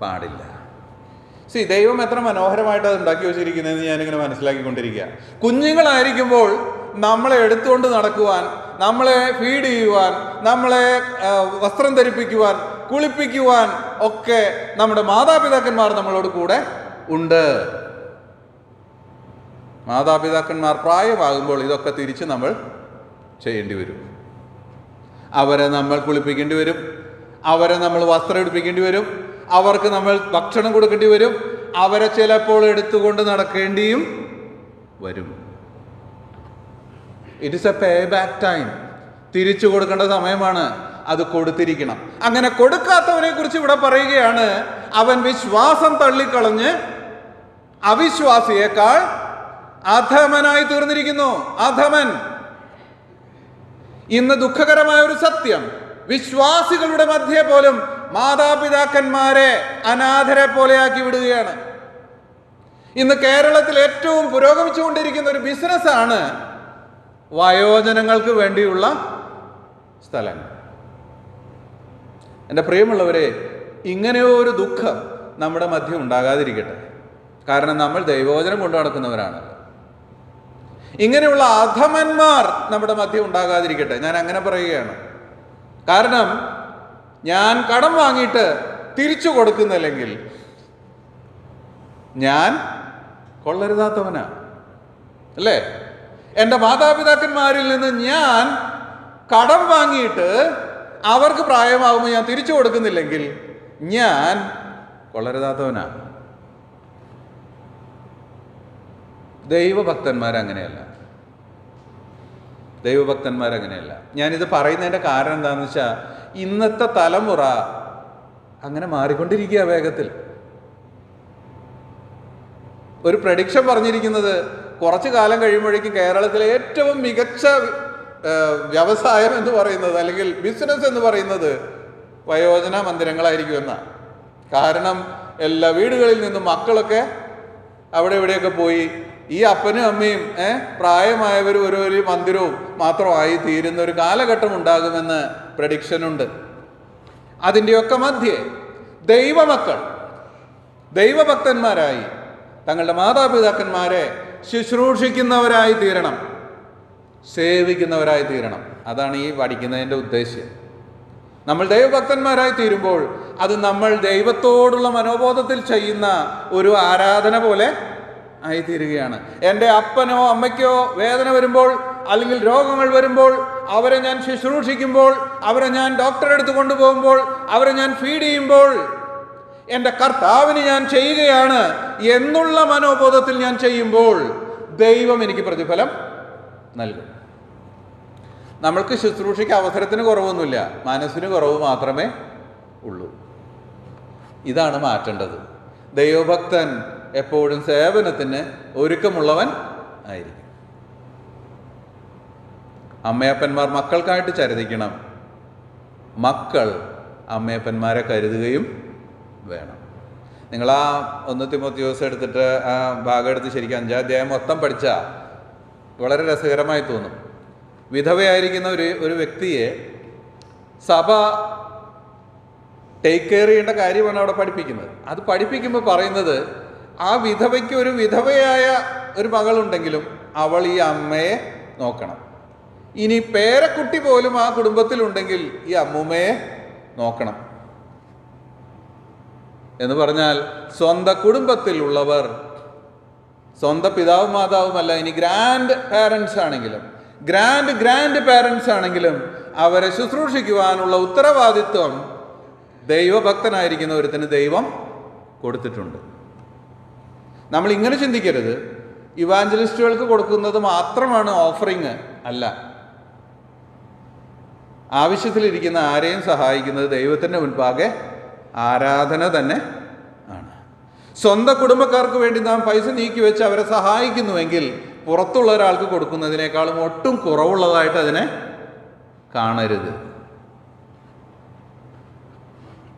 പാടില്ല. ദൈവം എത്ര മനോഹരമായിട്ട് അത് ഉണ്ടാക്കി വെച്ചിരിക്കുന്നതെന്ന് ഞാനിങ്ങനെ മനസ്സിലാക്കിക്കൊണ്ടിരിക്കുക. കുഞ്ഞുങ്ങളായിരിക്കുമ്പോൾ നമ്മളെ എടുത്തുകൊണ്ട് നടക്കുവാൻ, നമ്മളെ ഫീഡ് ചെയ്യുവാൻ, നമ്മളെ വസ്ത്രം ധരിപ്പിക്കുവാൻ, കുളിപ്പിക്കുവാൻ ഒക്കെ നമ്മുടെ മാതാപിതാക്കന്മാർ നമ്മളോട് കൂടെ ഉണ്ട്. മാതാപിതാക്കന്മാർ പ്രായമാകുമ്പോൾ ഇതൊക്കെ തിരിച്ച് നമ്മൾ ചെയ്യേണ്ടി വരും. അവരെ നമ്മൾ കുളിപ്പിക്കേണ്ടി വരും, അവരെ നമ്മൾ വസ്ത്രം എടുപ്പിക്കേണ്ടി വരും, അവർക്ക് നമ്മൾ ഭക്ഷണം കൊടുക്കേണ്ടി വരും, അവരെ ചിലപ്പോൾ എടുത്തുകൊണ്ട് നടക്കേണ്ടിയും വരും. It is A pay back time. തിരിച്ചു കൊടുക്കേണ്ട സമയമാണ്. അത് കൊടുത്തിരിക്കണം. അങ്ങനെ കൊടുക്കാത്തവനെ കുറിച്ച് ഇവിടെ പറയുകയാണ്, അവൻ വിശ്വാസം തള്ളിക്കളഞ്ഞ് അവിശ്വാസിയേക്കാൾ അധമനായി തീർന്നിരിക്കുന്നു. അധമൻ. ഇന്ന് ദുഃഖകരമായ ഒരു സത്യം, വിശ്വാസികളുടെ മധ്യേ പോലും മാതാപിതാക്കന്മാരെ അനാഥരെ പോലെയാക്കി വിടുകയാണ്. ഇന്ന് കേരളത്തിൽ ഏറ്റവും പുരോഗമിച്ചുകൊണ്ടിരിക്കുന്ന ഒരു ബിസിനസ്സാണ് വയോജനങ്ങൾക്ക് വേണ്ടിയുള്ള സ്ഥലങ്ങൾ. എൻ്റെ പ്രിയമുള്ളവരെ, ഇങ്ങനെയോ ഒരു ദുഃഖം നമ്മുടെ മധ്യം ഉണ്ടാകാതിരിക്കട്ടെ. കാരണം നമ്മൾ ദൈവവചനം കൊണ്ടു നടക്കുന്നവരാണ്. ഇങ്ങനെയുള്ള അധമന്മാർ നമ്മുടെ മധ്യം ഉണ്ടാകാതിരിക്കട്ടെ. ഞാൻ അങ്ങനെ പറയുകയാണ്. കാരണം ഞാൻ കടം വാങ്ങിയിട്ട് തിരിച്ചു കൊടുക്കുന്നില്ലെങ്കിൽ ഞാൻ കൊള്ളരുതാത്തവനാ, അല്ലേ? എൻ്റെ മാതാപിതാക്കന്മാരിൽ നിന്ന് ഞാൻ കടം വാങ്ങിയിട്ട് അവർക്ക് പ്രായമാകുമ്പോൾ ഞാൻ തിരിച്ചു കൊടുക്കുന്നില്ലെങ്കിൽ ഞാൻ കൊള്ളരുതാത്തവനാ. ദൈവഭക്തന്മാരങ്ങനെയല്ല. ദൈവഭക്തന്മാരങ്ങനെയല്ല. ഞാനിത് പറയുന്നതിൻ്റെ കാരണം എന്താണെന്ന് വെച്ചാൽ, ഇന്നത്തെ തലമുറ അങ്ങനെ മാറിക്കൊണ്ടിരിക്കുക വേഗത്തിൽ. ഒരു പ്രഡിക്ഷൻ പറഞ്ഞിരിക്കുന്നത്, കുറച്ചു കാലം കഴിയുമ്പോഴേക്കും കേരളത്തിലെ ഏറ്റവും മികച്ച വ്യവസായം എന്ന് പറയുന്നത്, അല്ലെങ്കിൽ ബിസിനസ് എന്ന് പറയുന്നത് വയോജന മന്ദിരങ്ങളായിരിക്കും എന്നാണ്. കാരണം എല്ലാ വീടുകളിൽ നിന്നും മക്കളൊക്കെ അവിടെ ഇവിടെയൊക്കെ പോയി ഈ അപ്പനും അമ്മയും പ്രായമായവർ ഒരു മന്ദിരവും മാത്രമായി തീരുന്ന ഒരു കാലഘട്ടം ഉണ്ടാകുമെന്ന് പ്രഡിക്ഷനുണ്ട്. അതിൻ്റെയൊക്കെ മധ്യേ ദൈവമക്കൾ ദൈവഭക്തന്മാരായി തങ്ങളുടെ മാതാപിതാക്കന്മാരെ ശുശ്രൂഷിക്കുന്നവരായി തീരണം, സേവിക്കുന്നവരായി തീരണം. അതാണ് ഈ പഠിക്കുന്നതിൻ്റെ ഉദ്ദേശ്യം. നമ്മൾ ദൈവഭക്തന്മാരായി തീരുമ്പോൾ അത് നമ്മൾ ദൈവത്തോടുള്ള മനോബോധത്തിൽ ചെയ്യുന്ന ഒരു ആരാധന പോലെ ആയിത്തീരുകയാണ്. എൻ്റെ അപ്പനോ അമ്മയ്ക്കോ വേദന വരുമ്പോൾ, അല്ലെങ്കിൽ രോഗങ്ങൾ വരുമ്പോൾ, അവരെ ഞാൻ ശുശ്രൂഷിക്കുമ്പോൾ, അവരെ ഞാൻ ഡോക്ടറെ അടുത്ത് കൊണ്ടുപോകുമ്പോൾ, അവരെ ഞാൻ ഫീഡ് ചെയ്യുമ്പോൾ, എൻ്റെ കർത്താവിന് ഞാൻ ചെയ്യുകയാണ് എന്നുള്ള മനോബോധത്തിൽ ഞാൻ ചെയ്യുമ്പോൾ ദൈവം എനിക്ക് പ്രതിഫലം നൽകും. നമ്മൾക്ക് ശുശ്രൂഷയ്ക്ക് അവസരത്തിന് കുറവൊന്നുമില്ല, മനസ്സിന് കുറവ് മാത്രമേ ഉള്ളൂ. ഇതാണ് മാറ്റേണ്ടത്. ദൈവഭക്തൻ എപ്പോഴും സേവനത്തിന് ഒരുക്കമുള്ളവൻ ആയിരിക്കും. അമ്മയപ്പന്മാർ മക്കൾക്കായിട്ട് ചരിതിക്കണം, മക്കൾ അമ്മയപ്പന്മാരെ കരുതുകയും വേണം. നിങ്ങൾ ആ 1 തിമോത്തിയോസ് എടുത്തിട്ട് ആ ഭാഗം എടുത്ത് ശരിക്കും 5-ാം അധ്യായം മൊത്തം പഠിച്ചാൽ വളരെ രസകരമായി തോന്നും. വിധവയായിരിക്കുന്ന ഒരു വ്യക്തിയെ സഭ ടേക്ക് കെയർ ചെയ്യേണ്ട കാര്യമാണ് അവിടെ പഠിപ്പിക്കുന്നത്. അത് പഠിപ്പിക്കുമ്പോൾ പറയുന്നത്, ആ വിധവയ്ക്ക് ഒരു വിധവയായ ഒരു മകളുണ്ടെങ്കിലും അവൾ ഈ അമ്മയെ നോക്കണം. ഇനി പേരക്കുട്ടി പോലും ആ കുടുംബത്തിലുണ്ടെങ്കിൽ ഈ അമ്മൂമ്മയെ നോക്കണം. എന്ന് പറഞ്ഞാൽ സ്വന്തം കുടുംബത്തിലുള്ളവർ, സ്വന്തം പിതാവും മാതാവുമല്ല, ഇനി ഗ്രാൻഡ് പാരൻസ് ആണെങ്കിലും ഗ്രാൻഡ് പാരൻസ് ആണെങ്കിലും അവരെ ശുശ്രൂഷിക്കുവാനുള്ള ഉത്തരവാദിത്വം ദൈവഭക്തനായിരിക്കുന്ന ഒരുത്തിന് ദൈവം കൊടുത്തിട്ടുണ്ട്. നമ്മൾ ഇങ്ങനെ ചിന്തിക്കരുത്, ഇവാഞ്ചലിസ്റ്റുകൾക്ക് കൊടുക്കുന്നത് മാത്രമാണ് ഓഫറിങ്. അല്ല, ആവശ്യത്തിലിരിക്കുന്ന ആരെയും സഹായിക്കുന്നത് ദൈവത്തിൻ്റെ മുൻപാകെ ആരാധന തന്നെ ആണ്. സ്വന്തം കുടുംബക്കാർക്ക് വേണ്ടി നാം പൈസ നീക്കി വെച്ച് അവരെ സഹായിക്കുന്നുവെങ്കിൽ പുറത്തുള്ള ഒരാൾക്ക് കൊടുക്കുന്നതിനേക്കാളും ഒട്ടും കുറവുള്ളതായിട്ട് അതിനെ കാണരുത്.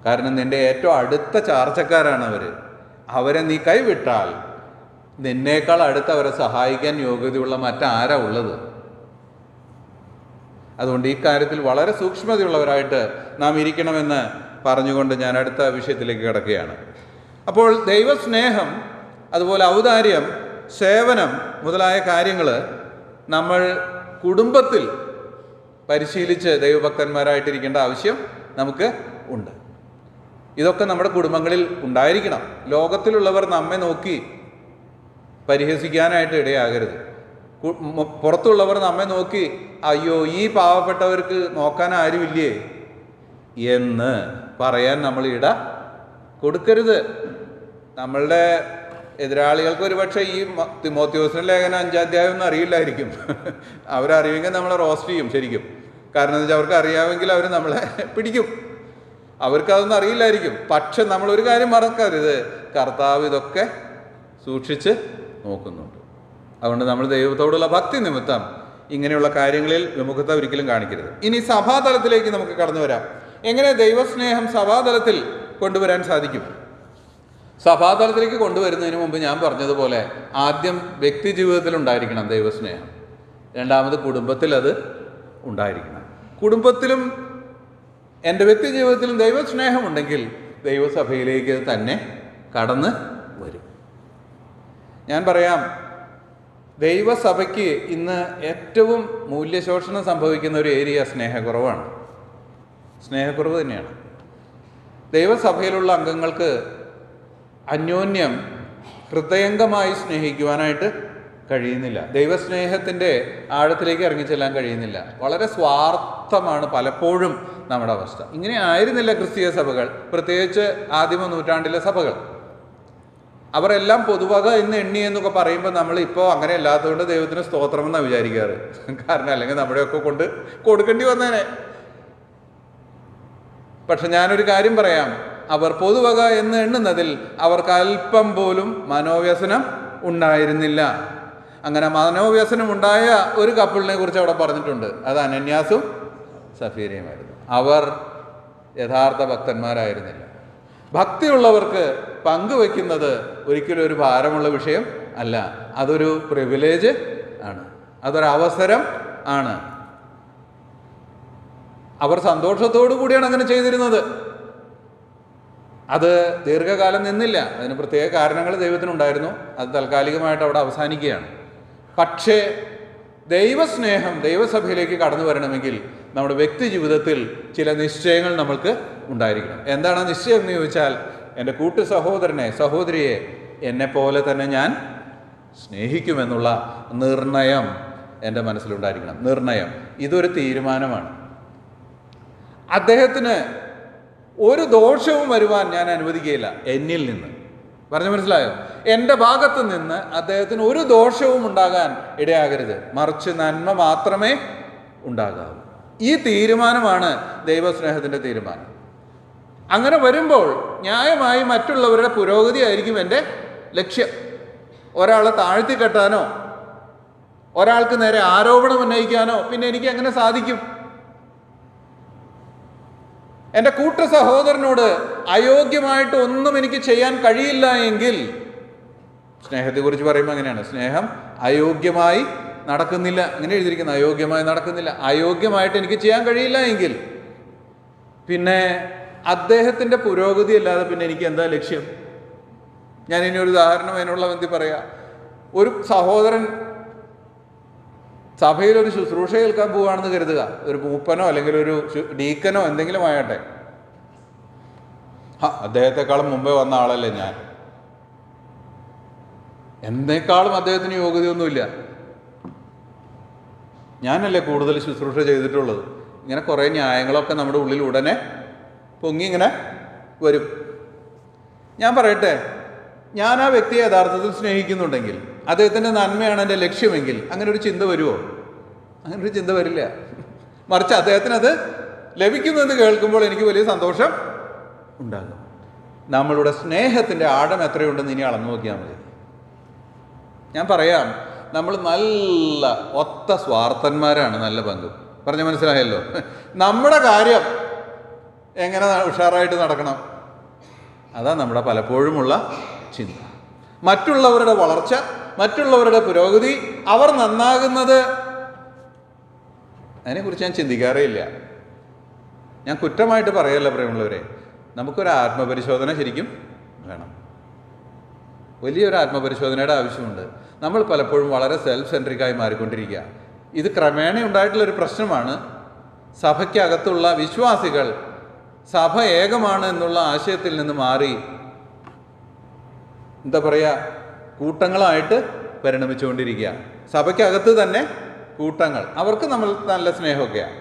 കാരണം നിന്റെ ഏറ്റവും അടുത്ത ചാർച്ചക്കാരാണ് അവരെ നീ കൈവിട്ടാൽ നിന്നേക്കാൾ അടുത്ത് അവരെ സഹായിക്കാൻ യോഗ്യതയുള്ള മറ്റാരാ ഉള്ളത്? അതുകൊണ്ട് ഈ കാര്യത്തിൽ വളരെ സൂക്ഷ്മതയുള്ളവരായിട്ട് നാം ഇരിക്കണമെന്ന് പറഞ്ഞുകൊണ്ട് ഞാൻ അടുത്ത വിഷയത്തിലേക്ക് കിടക്കുകയാണ്. അപ്പോൾ ദൈവസ്നേഹം, അതുപോലെ ഔദാര്യം, സേവനം മുതലായ കാര്യങ്ങൾ നമ്മൾ കുടുംബത്തിൽ പരിശീലിച്ച് ദൈവഭക്തന്മാരായിട്ടിരിക്കേണ്ട ആവശ്യം നമുക്ക് ഉണ്ട്. ഇതൊക്കെ നമ്മുടെ കുടുംബങ്ങളിൽ ഉണ്ടായിരിക്കണം. ലോകത്തിലുള്ളവർ നമ്മെ നോക്കി പരിഹസിക്കാനായിട്ട് ഇടയാകരുത്. പുറത്തുള്ളവർ നമ്മെ നോക്കി അയ്യോ ഈ പാവപ്പെട്ടവർക്ക് നോക്കാൻ ആരുമില്ലേ എന്ന് പറയാൻ നമ്മൾ ഇട കൊടുക്കരുത്. നമ്മളുടെ എതിരാളികൾക്ക് ഒരുപക്ഷെ ഈ തിമോത്തിയോസിന്റെ ലേഖനം 5-ാം അധ്യായം ഒന്നും അറിയില്ലായിരിക്കും. അവരറിയുമെങ്കിൽ നമ്മളെ റോസ്റ്റ് ചെയ്യും ശരിക്കും. കാരണം എന്താ വെച്ചാൽ അവർക്ക് അറിയാമെങ്കിൽ അവർ നമ്മളെ പിടിക്കും. അവർക്കതൊന്നും അറിയില്ലായിരിക്കും. പക്ഷെ നമ്മളൊരു കാര്യം മറക്കരുത്, കർത്താവ് ഇതൊക്കെ സൂക്ഷിച്ച് നോക്കുന്നുണ്ട്. അതുകൊണ്ട് നമ്മൾ ദൈവത്തോടുള്ള ഭക്തി നിമിത്തം ഇങ്ങനെയുള്ള കാര്യങ്ങളിൽ വിമുഖത ഒരിക്കലും കാണിക്കരുത്. ഇനി സഭാതലത്തിലേക്ക് നമുക്ക് കടന്നു വരാം. എങ്ങനെ ദൈവസ്നേഹം സഭാതലത്തിൽ കൊണ്ടുവരാൻ സാധിക്കും? സഭാതലത്തിലേക്ക് കൊണ്ടുവരുന്നതിന് മുമ്പ് ഞാൻ പറഞ്ഞതുപോലെ ആദ്യം വ്യക്തി ജീവിതത്തിൽ ഉണ്ടായിരിക്കണം ദൈവസ്നേഹം. രണ്ടാമത് കുടുംബത്തിൽ അത് ഉണ്ടായിരിക്കണം. കുടുംബത്തിലും എൻ്റെ വ്യക്തി ജീവിതത്തിലും ദൈവസ്നേഹം ഉണ്ടെങ്കിൽ ദൈവസഭയിലേക്ക് തന്നെ കടന്ന് വരും. ഞാൻ പറയാം, ദൈവസഭയ്ക്ക് ഇന്ന് ഏറ്റവും മൂല്യശോഷണം സംഭവിക്കുന്ന ഒരു ഏരിയ സ്നേഹക്കുറവാണ്. സ്നേഹക്കുറവ് തന്നെയാണ്. ദൈവസഭയിലുള്ള അംഗങ്ങൾക്ക് അന്യോന്യം ഹൃദയംഗമായി സ്നേഹിക്കുവാനായിട്ട് കഴിയുന്നില്ല. ദൈവസ്നേഹത്തിൻ്റെ ആഴത്തിലേക്ക് ഇറങ്ങിച്ചെല്ലാൻ കഴിയുന്നില്ല. വളരെ സ്വാർത്ഥമാണ് പലപ്പോഴും നമ്മുടെ അവസ്ഥ. ഇങ്ങനെ ആയിരുന്നില്ല ക്രിസ്തീയ സഭകൾ, പ്രത്യേകിച്ച് ആദിമ നൂറ്റാണ്ടിലെ സഭകൾ. അവരെല്ലാം പൊതുവക എന്ന് എണ്ണി എന്നൊക്കെ പറയുമ്പോൾ നമ്മൾ ഇപ്പോൾ അങ്ങനെ അല്ലാത്തതുകൊണ്ട് ദൈവത്തിന് സ്തോത്രം എന്നാണ് വിചാരിക്കാറ്. കാരണം അല്ലെങ്കിൽ നമ്മുടെയൊക്കെ കൊണ്ട് കൊടുക്കേണ്ടി വന്നേനെ. പക്ഷെ ഞാനൊരു കാര്യം പറയാം, അവർ പൊതുവക എന്ന് എണ്ണുന്നതിൽ അവർക്ക് അല്പം പോലും മനോവ്യസനം ഉണ്ടായിരുന്നില്ല. അങ്ങനെ മനോവ്യസനം ഉണ്ടായ ഒരു കപ്പിളിനെ കുറിച്ച് അവിടെ പറഞ്ഞിട്ടുണ്ട്. അത് അനന്യാസും സഫീരയുമായിരുന്നു. അവർ യഥാർത്ഥ ഭക്തന്മാരായിരുന്നില്ല. ഭക്തിയുള്ളവർക്ക് പങ്കുവെക്കുന്നത് ഒരിക്കലും ഒരു ഭാരമുള്ള വിഷയം അല്ല, അതൊരു പ്രിവിലേജ് ആണ്, അതൊരവസരം ആണ്. അവർ സന്തോഷത്തോടു കൂടിയാണ് അങ്ങനെ ചെയ്തിരുന്നത്. അത് ദീർഘകാലം നിന്നില്ല. അതിന് പ്രത്യേക കാരണങ്ങൾ ദൈവത്തിനുണ്ടായിരുന്നു. അത് താൽക്കാലികമായിട്ട് അവിടെ അവസാനിക്കുകയാണ്. പക്ഷേ ദൈവസ്നേഹം ദൈവസഭയിലേക്ക് കടന്നു വരണമെങ്കിൽ നമ്മുടെ വ്യക്തി ജീവിതത്തിൽ ചില നിശ്ചയങ്ങൾ നമ്മൾക്ക് ഉണ്ടായിരിക്കണം. എന്താണ് നിശ്ചയം എന്ന് ചോദിച്ചാൽ, എൻ്റെ കൂട്ടു സഹോദരനെ സഹോദരിയെ എന്നെപ്പോലെ തന്നെ ഞാൻ സ്നേഹിക്കുമെന്നുള്ള നിർണയം എൻ്റെ മനസ്സിലുണ്ടായിരിക്കണം. നിർണയം, ഇതൊരു തീരുമാനമാണ്. അദ്ദേഹത്തിന് ഒരു ദോഷവും വരുവാൻ ഞാൻ അനുവദിക്കുകയില്ല എന്നിൽ നിന്ന്. പറഞ്ഞു മനസ്സിലായോ? എൻ്റെ ഭാഗത്ത് നിന്ന് അദ്ദേഹത്തിന് ഒരു ദോഷവും ഉണ്ടാകാൻ ഇടയാകരുത്, മറിച്ച് നന്മ മാത്രമേ ഉണ്ടാകാവൂ. ഈ തീരുമാനമാണ് ദൈവസ്നേഹത്തിൻ്റെ തീരുമാനം. അങ്ങനെ വരുമ്പോൾ ന്യായമായി മറ്റുള്ളവരുടെ പുരോഗതി ആയിരിക്കും എൻ്റെ ലക്ഷ്യം. ഒരാളെ താഴ്ത്തിക്കെട്ടാനോ ഒരാൾക്ക് നേരെ ആരോപണം ഉന്നയിക്കാനോ പിന്നെ എനിക്ക് എങ്ങനെ സാധിക്കും? എൻ്റെ കൂട്ടു സഹോദരനോട് അയോഗ്യമായിട്ട് ഒന്നും എനിക്ക് ചെയ്യാൻ കഴിയില്ല എങ്കിൽ, സ്നേഹത്തെക്കുറിച്ച് പറയുമ്പോൾ അങ്ങനെയാണ്, സ്നേഹം അയോഗ്യമായി നടക്കുന്നില്ല, അങ്ങനെ എഴുതിയിരിക്കുന്നത്, അയോഗ്യമായി നടക്കുന്നില്ല. അയോഗ്യമായിട്ട് എനിക്ക് ചെയ്യാൻ കഴിയില്ല എങ്കിൽ പിന്നെ അദ്ദേഹത്തിൻ്റെ പുരോഗതി അല്ലാതെ പിന്നെ എനിക്ക് എന്താ ലക്ഷ്യം? ഞാൻ ഇനി ഒരു ഉദാഹരണം അതിനുള്ള ബന്ധി പറയാം. ഒരു സഹോദരൻ സഭയിലൊരു ശുശ്രൂഷ കേൾക്കാൻ പോവുകയാണെന്ന് കരുതുക. ഒരു മൂപ്പനോ അല്ലെങ്കിൽ ഒരു ഡീക്കനോ എന്തെങ്കിലും ആകട്ടെ. അദ്ദേഹത്തെക്കാളും മുമ്പേ വന്ന ആളല്ലേ ഞാൻ, എന്നേക്കാളും അദ്ദേഹത്തിന് യോഗ്യതയൊന്നുമില്ല, ഞാനല്ലേ കൂടുതൽ ശുശ്രൂഷ ചെയ്തിട്ടുള്ളത്. ഇങ്ങനെ കുറേ ന്യായങ്ങളൊക്കെ നമ്മുടെ ഉള്ളിൽ ഉടനെ പൊങ്ങി ഇങ്ങനെ വരും. ഞാൻ പറയട്ടെ, ഞാൻ ആ വ്യക്തിയെ യഥാർത്ഥത്തിൽ സ്നേഹിക്കുന്നുണ്ടെങ്കിൽ, അദ്ദേഹത്തിൻ്റെ നന്മയാണ് എൻ്റെ ലക്ഷ്യമെങ്കിൽ അങ്ങനെ ഒരു ചിന്ത വരുമോ? അങ്ങനെ ഒരു ചിന്ത വരില്ല. മറിച്ച് അദ്ദേഹത്തിനത് ലഭിക്കുന്നെന്ന് കേൾക്കുമ്പോൾ എനിക്ക് വലിയ സന്തോഷം ഉണ്ടാകും. നമ്മളുടെ സ്നേഹത്തിൻ്റെ ആഴം എത്രയുണ്ടെന്ന് ഇനി അളന്നു നോക്കിയാൽ മതി. ഞാൻ പറയാം, നമ്മൾ നല്ല ഒത്ത സ്വാർത്ഥന്മാരാണ്, നല്ല പങ്കും. പറഞ്ഞ മനസ്സിലായല്ലോ. നമ്മുടെ കാര്യം എങ്ങനെ ഉഷാറായിട്ട് നടക്കണം, അതാ നമ്മുടെ പലപ്പോഴുമുള്ള ചിന്ത. മറ്റുള്ളവരുടെ വളർച്ച, മറ്റുള്ളവരുടെ പുരോഗതി, അവർ നന്നാകുന്നത്, അതിനെക്കുറിച്ച് ഞാൻ ചിന്തിക്കാറേ ഇല്ല. ഞാൻ കുറ്റമായിട്ട് പറയല്ല പ്രിയമുള്ളവരെ, നമുക്കൊരു ആത്മപരിശോധന ശരിക്കും വേണം. വലിയൊരു ആത്മപരിശോധനയുടെ ആവശ്യമുണ്ട്. നമ്മൾ പലപ്പോഴും വളരെ സെൽഫ് സെൻട്രിക്കായി മാറിക്കൊണ്ടിരിക്കുക. ഇത് ക്രമേണ ഉണ്ടായിട്ടുള്ളൊരു പ്രശ്നമാണ്. സഭയ്ക്കകത്തുള്ള വിശ്വാസികൾ സഭ ഏകമാണ് എന്നുള്ള ആശയത്തിൽ നിന്ന് മാറി എന്താ പറയുക, കൂട്ടങ്ങളായിട്ട് പരിണമിച്ചുകൊണ്ടിരിക്കുക. സഭയ്ക്കകത്ത് തന്നെ കൂട്ടങ്ങൾ, അവർക്ക് നമ്മൾ നല്ല സ്നേഹമൊക്കെയാണ്,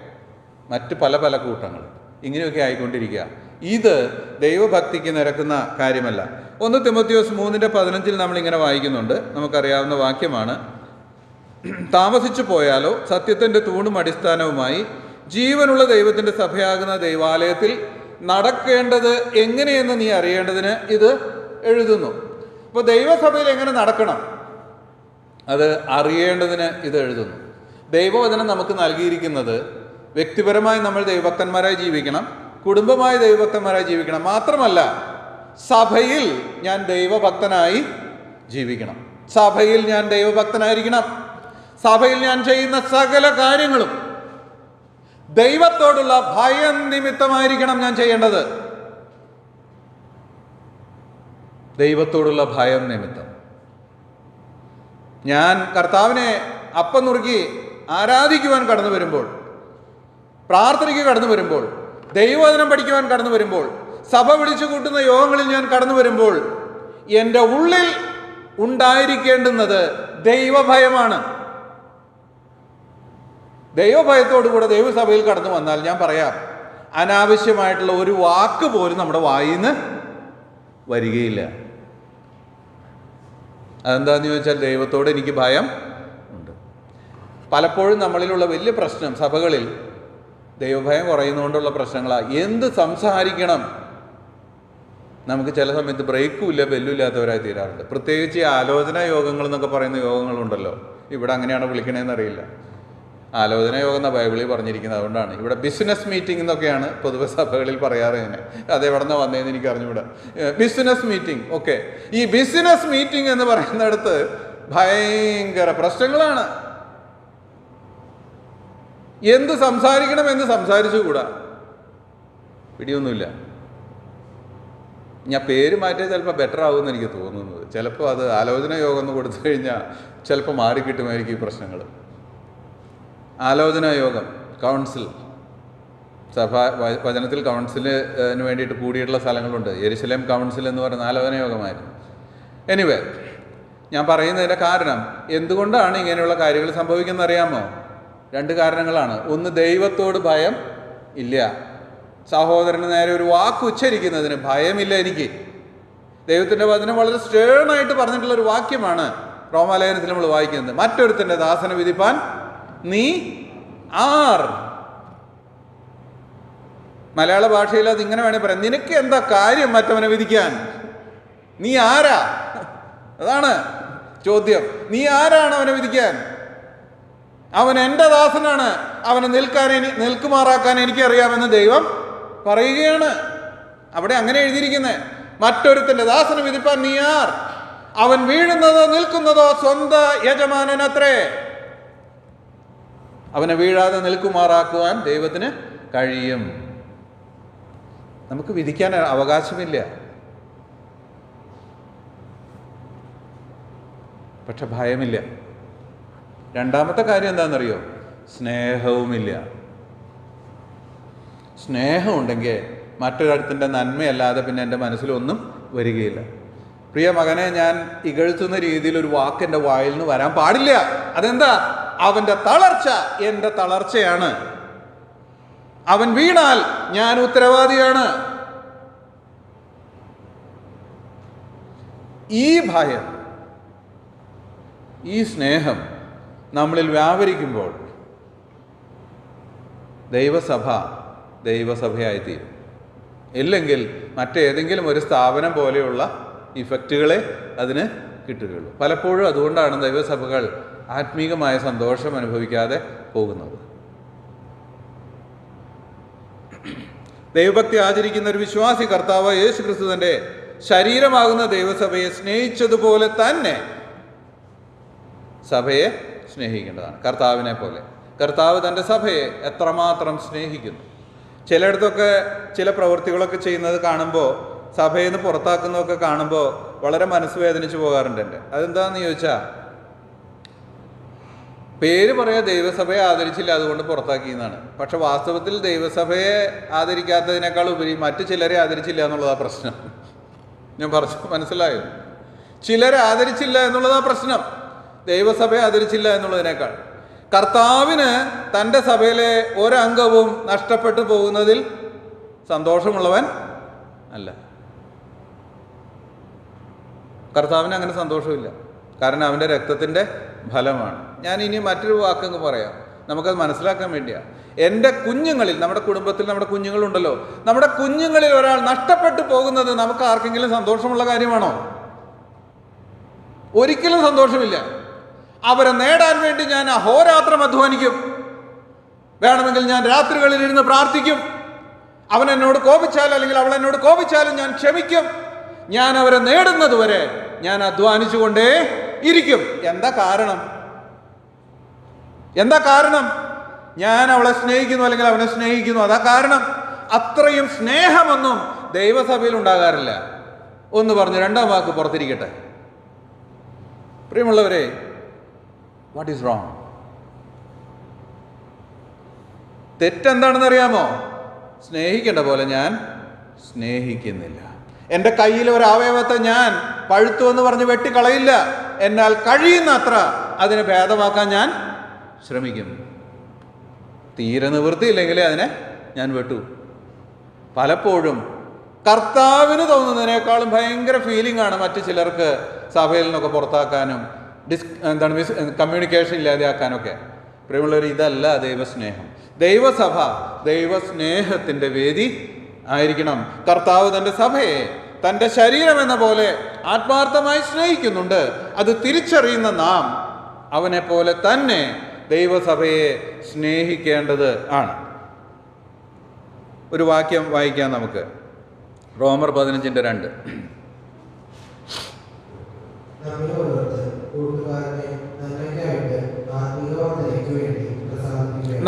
മറ്റ് പല പല കൂട്ടങ്ങൾ, ഇങ്ങനെയൊക്കെ ആയിക്കൊണ്ടിരിക്കുക. ഇത് ദൈവഭക്തിക്ക് നിരക്കുന്ന കാര്യമല്ല. 1 തിമോത്തിയോസ് 3:15 നമ്മളിങ്ങനെ വായിക്കുന്നുണ്ട്, നമുക്കറിയാവുന്ന വാക്യമാണ്. താമസിച്ചു പോയാലോ സത്യത്തിൻ്റെ തൂണും അടിസ്ഥാനവുമായി ജീവനുള്ള ദൈവത്തിൻ്റെ സഭയാകുന്ന ദൈവാലയത്തിൽ നടക്കേണ്ടത് എങ്ങനെയെന്ന് നീ അറിയേണ്ടതിന് ഇത് എഴുതുന്നു. അപ്പോൾ ദൈവസഭയിൽ എങ്ങനെ നടക്കണം, അത് അറിയേണ്ടതിന് ഇത് എഴുതുന്നു. ദൈവവചനം നമുക്ക് നൽകിയിരിക്കുന്നത് വ്യക്തിപരമായി നമ്മൾ ദൈവഭക്തന്മാരായി ജീവിക്കണം, കുടുംബമായി ദൈവഭക്തന്മാരായി ജീവിക്കണം. മാത്രമല്ല, സഭയിൽ ഞാൻ ദൈവഭക്തനായി ജീവിക്കണം. സഭയിൽ ഞാൻ ദൈവഭക്തനായിരിക്കണം. സഭയിൽ ഞാൻ ചെയ്യുന്ന സകല കാര്യങ്ങളും ദൈവത്തോടുള്ള ഭയം നിമിത്തമായിരിക്കണം ഞാൻ ചെയ്യേണ്ടത്. ദൈവത്തോടുള്ള ഭയം നിമിത്തം. ഞാൻ കർത്താവിനെ അപ്പം നുറുക്കി ആരാധിക്കുവാൻ കടന്നു വരുമ്പോൾ, പ്രാർത്ഥനയ്ക്ക് കടന്നു വരുമ്പോൾ, ദൈവവചനം പഠിക്കുവാൻ കടന്നു വരുമ്പോൾ, സഭ വിളിച്ചു കൂട്ടുന്ന യോഗങ്ങളിൽ ഞാൻ കടന്നു വരുമ്പോൾ എൻ്റെ ഉള്ളിൽ ഉണ്ടായിരിക്കേണ്ടുന്നത് ദൈവഭയമാണ്. ദൈവഭയത്തോടുകൂടെ ദൈവസഭയിൽ കടന്നു വന്നാൽ ഞാൻ പറയാം, അനാവശ്യമായിട്ടുള്ള ഒരു വാക്ക് പോലും നമ്മുടെ വായിൽ നിന്ന് വരികയില്ല. അതെന്താണെന്ന് ചോദിച്ചാൽ, ദൈവത്തോട് എനിക്ക് ഭയം ഉണ്ട്. പലപ്പോഴും നമ്മളിലുള്ള വലിയ പ്രശ്നം സഭകളിൽ ദൈവഭയം കുറയുന്നതുകൊണ്ടുള്ള പ്രശ്നങ്ങളാണ്. എന്ത് സംസാരിക്കണം, നമുക്ക് ചില സമയത്ത് ബ്രേക്കും ഇല്ല, ബെല്ലും ഇല്ലാത്തവരായി തീരാറുണ്ട്. പ്രത്യേകിച്ച് ഈ ആലോചനാ യോഗങ്ങൾ എന്നൊക്കെ പറയുന്ന യോഗങ്ങളുണ്ടല്ലോ, ഇവിടെ അങ്ങനെയാണ് വിളിക്കണേന്ന് അറിയില്ല. ആലോചനാ യോഗം എന്ന ബൈബിളിൽ പറഞ്ഞിരിക്കുന്നത്. അതുകൊണ്ടാണ് ഇവിടെ ബിസിനസ് മീറ്റിംഗ് എന്നൊക്കെയാണ് പൊതുവെ സഭകളിൽ പറയാറ്. ഇങ്ങനെ അതെവിടെ നിന്ന് വന്നതെന്ന് എനിക്ക് അറിഞ്ഞുകൂടാ. Business meeting, okay. ഈ ബിസിനസ് മീറ്റിംഗ് എന്ന് പറയുന്നിടത്ത് ഭയങ്കര പ്രശ്നങ്ങളാണ്. എന്ത് സംസാരിക്കണമെന്ന് സംസാരിച്ചുകൂടാ, പിടിയൊന്നുമില്ല. ഞാൻ പേര് മാറ്റിയാൽ ചിലപ്പോൾ ബെറ്റർ ആകുമെന്ന് എനിക്ക് തോന്നുന്നത്. ചിലപ്പോൾ അത് ആലോചന യോഗം എന്ന് കൊടുത്തു കഴിഞ്ഞാൽ ചിലപ്പോൾ മാറിക്കിട്ടുമായിരിക്കും ഈ പ്രശ്നങ്ങൾ. ആലോചനാ യോഗം, കൗൺസിൽ, സഭ വചനത്തിൽ കൗൺസിലിന് വേണ്ടിയിട്ട് കൂടിയിട്ടുള്ള സ്ഥലങ്ങളുണ്ട്. യെരുശലേം കൗൺസിൽ എന്ന് പറയുന്ന ആലോചന യോഗമായിരുന്നു. എനിവേ, ഞാൻ പറയുന്നതിൻ്റെ കാരണം, എന്തുകൊണ്ടാണ് ഇങ്ങനെയുള്ള കാര്യങ്ങൾ സംഭവിക്കുന്നത് അറിയാമോ? 2 കാരണങ്ങളാണ്. ഒന്ന്, ദൈവത്തോട് ഭയം ഇല്ല. സഹോദരന് നേരെ ഒരു വാക്ക് ഉച്ചരിക്കുന്നതിന് ഭയമില്ല എനിക്ക്. ദൈവത്തിൻ്റെ വചനം വളരെ സ്റ്റേണായിട്ട് പറഞ്ഞിട്ടുള്ളൊരു വാക്യമാണ് റോമാലേഖനത്തിൽ നമ്മൾ വായിക്കുന്നത്. മറ്റൊരുത്തൻ്റെ ദാസനെ വിധിപ്പാൻ നീ ആർ. മലയാള ഭാഷയിൽ അത് ഇങ്ങനെ വേണേൽ പറയാം, നിനക്ക് എന്താ കാര്യം മറ്റവനെ വിധിക്കാൻ? നീ ആരാ? അതാണ് ചോദ്യം. നീ ആരാണ് അവനെ വിധിക്കാൻ? അവൻ എൻ്റെ ദാസനാണ്, അവനെ നിൽക്കുമാറാക്കാൻ എനിക്കറിയാമെന്ന് ദൈവം പറയുകയാണ്. അവിടെ അങ്ങനെ എഴുതിയിരിക്കുന്നത്. മറ്റൊരുത്തൻ്റെ ദാസനെ വിധിപ്പാൻ നീ ആർ? അവൻ വീഴുന്നതോ നിൽക്കുന്നതോ സ്വന്തം യജമാനനത്രേ. അവനെ വീഴാതെ നിൽക്കുമാറാക്കുവാൻ ദൈവത്തിന് കഴിയും. നമുക്ക് വിധിക്കാൻ അവകാശമില്ല. പക്ഷെ ഭയമില്ല. രണ്ടാമത്തെ കാര്യം എന്താണെന്നറിയോ? സ്നേഹവുമില്ല. സ്നേഹമുണ്ടെങ്കിൽ മറ്റൊരിടത്തിൻ്റെ നന്മയല്ലാതെ പിന്നെ എൻ്റെ മനസ്സിലൊന്നും വരികയില്ല. പ്രിയ മകനെ, ഞാൻ ഇകഴ്ത്തുന്ന രീതിയിൽ ഒരു വാക്ക് എൻ്റെ വായിൽ നിന്ന് വരാൻ പാടില്ല. അതെന്താ? അവൻ്റെ തളർച്ച എൻ്റെ തളർച്ചയാണ്. അവൻ വീണാൽ ഞാൻ ഉത്തരവാദിയാണ്. ഈ ഭയം, ഈ സ്നേഹം നമ്മളിൽ വ്യാപരിക്കുമ്പോൾ ദൈവസഭയായിത്തീരും. ഇല്ലെങ്കിൽ മറ്റേതെങ്കിലും ഒരു സ്ഥാപനം പോലെയുള്ള ഇഫക്റ്റുകളെ അതിന് കിട്ടുകയുള്ളൂ. പലപ്പോഴും അതുകൊണ്ടാണ് ദൈവസഭകൾ ആത്മീകമായ സന്തോഷം അനുഭവിക്കാതെ പോകുന്നത്. ദൈവഭക്തി ആചരിക്കുന്ന ഒരു വിശ്വാസി കർത്താവ് യേശു ക്രിസ്തു തൻ്റെ ശരീരമാകുന്ന ദൈവസഭയെ സ്നേഹിച്ചതുപോലെ തന്നെ സഭയെ സ്നേഹിക്കേണ്ടതാണ്. കർത്താവിനെ പോലെ കർത്താവ് തൻ്റെ സഭയെ എത്രമാത്രം സ്നേഹിക്കുന്നു. ചിലയിടത്തൊക്കെ ചില പ്രവൃത്തികളൊക്കെ ചെയ്യുന്നത് കാണുമ്പോൾ, സഭയിൽ നിന്ന് പുറത്താക്കുന്നതൊക്കെ കാണുമ്പോൾ വളരെ മനസ്സ് വേദനിച്ച് പോകാറുണ്ട് എൻ്റെ. അതെന്താണെന്ന് ചോദിച്ചാൽ, പേര് പറയാ ദൈവസഭയെ ആദരിച്ചില്ല അതുകൊണ്ട് പുറത്താക്കി എന്നാണ്. പക്ഷെ വാസ്തവത്തിൽ ദൈവസഭയെ ആദരിക്കാത്തതിനേക്കാൾ ഉപരി മറ്റു ചിലരെ ആദരിച്ചില്ല എന്നുള്ളതാണ് പ്രശ്നം. ഞാൻ പറഞ്ഞു മനസ്സിലായോ? ചിലരെ ആദരിച്ചില്ല എന്നുള്ളതാണ് പ്രശ്നം, ദൈവസഭയെ ആദരിച്ചില്ല എന്നുള്ളതിനേക്കാൾ. കർത്താവിന് തൻ്റെ സഭയിലെ ഒരംഗവും നഷ്ടപ്പെട്ടു പോകുന്നതിൽ സന്തോഷമുള്ളവൻ അല്ല. കർത്താവിന് അങ്ങനെ സന്തോഷമില്ല. കാരണം അവൻ്റെ രക്തത്തിൻ്റെ ഫലമാണ്. ഞാൻ ഇനി മറ്റൊരു വാക്കങ്ങ് പറയാം, നമുക്കത് മനസ്സിലാക്കാൻ വേണ്ടിയാണ്. എൻ്റെ കുഞ്ഞുങ്ങളിൽ, നമ്മുടെ കുടുംബത്തിൽ നമ്മുടെ കുഞ്ഞുങ്ങളുണ്ടല്ലോ, നമ്മുടെ കുഞ്ഞുങ്ങളിൽ ഒരാൾ നഷ്ടപ്പെട്ടു പോകുന്നത് നമുക്ക് ആർക്കെങ്കിലും സന്തോഷമുള്ള കാര്യമാണോ? ഒരിക്കലും സന്തോഷമില്ല. അവരെ നേടാൻ വേണ്ടി ഞാൻ അഹോരാത്രം അധ്വാനിക്കും. വേണമെങ്കിൽ ഞാൻ രാത്രികളിൽ ഇരുന്ന് പ്രാർത്ഥിക്കും. അവൻ എന്നോട് കോപിച്ചാൽ അല്ലെങ്കിൽ അവൾ എന്നോട് കോപിച്ചാലും ഞാൻ ക്ഷമിക്കും. ഞാൻ അവരെ നേടുന്നത് വരെ ഞാൻ അധ്വാനിച്ചുകൊണ്ടേ ഇരിക്കും. എന്താ കാരണം? ഞാൻ അവളെ സ്നേഹിക്കുന്നു അല്ലെങ്കിൽ അവനെ സ്നേഹിക്കുന്നു, അതാ കാരണം. അത്രയും സ്നേഹമൊന്നും ദൈവസഭയിൽ ഉണ്ടാകാറില്ല. ഒന്ന് പറഞ്ഞു രണ്ടാം വാക്ക് പുറത്തിരിക്കട്ടെ. പ്രിയമുള്ളവരെ, വാട്ട് ഈസ് റോങ്? തെറ്റെന്താണെന്ന് അറിയാമോ? സ്നേഹിക്കേണ്ട പോലെ ഞാൻ സ്നേഹിക്കുന്നില്ല. എൻ്റെ കയ്യിൽ ഒരു അവയവത്തെ ഞാൻ പഴുത്തു എന്ന് പറഞ്ഞ് വെട്ടിക്കളയില്ല. എന്നാൽ കഴിയുന്ന അത്ര അതിനെ ഭേദമാക്കാൻ ഞാൻ ശ്രമിക്കും. തീരെ നിവൃത്തിയില്ലെങ്കിൽ അതിനെ ഞാൻ വെട്ടു. പലപ്പോഴും കർത്താവിന് തോന്നുന്നതിനേക്കാളും ഭയങ്കര ഫീലിംഗ് ആണ് മറ്റു ചിലർക്ക് സഭയിൽ നിന്നൊക്കെ പുറത്താക്കാനും കമ്മ്യൂണിക്കേഷൻ ഇല്ലാതെയാക്കാനൊക്കെ. പ്രിയമുള്ളവർ, ഇതല്ല ദൈവസ്നേഹം. ദൈവസഭ ദൈവസ്നേഹത്തിൻ്റെ വേദി ആയിരിക്കണം. കർത്താവ് തൻ്റെ സഭയെ തൻ്റെ ശരീരം എന്ന പോലെ ആത്മാർത്ഥമായി സ്നേഹിക്കുന്നുണ്ട്. അത് തിരിച്ചറിയുന്ന നാം അവനെ പോലെ തന്നെ ദൈവസഭയെ സ്നേഹിക്കേണ്ടത് ആണ്. ഒരു വാക്യം വായിക്കാം നമുക്ക്. റോമർ 15:2.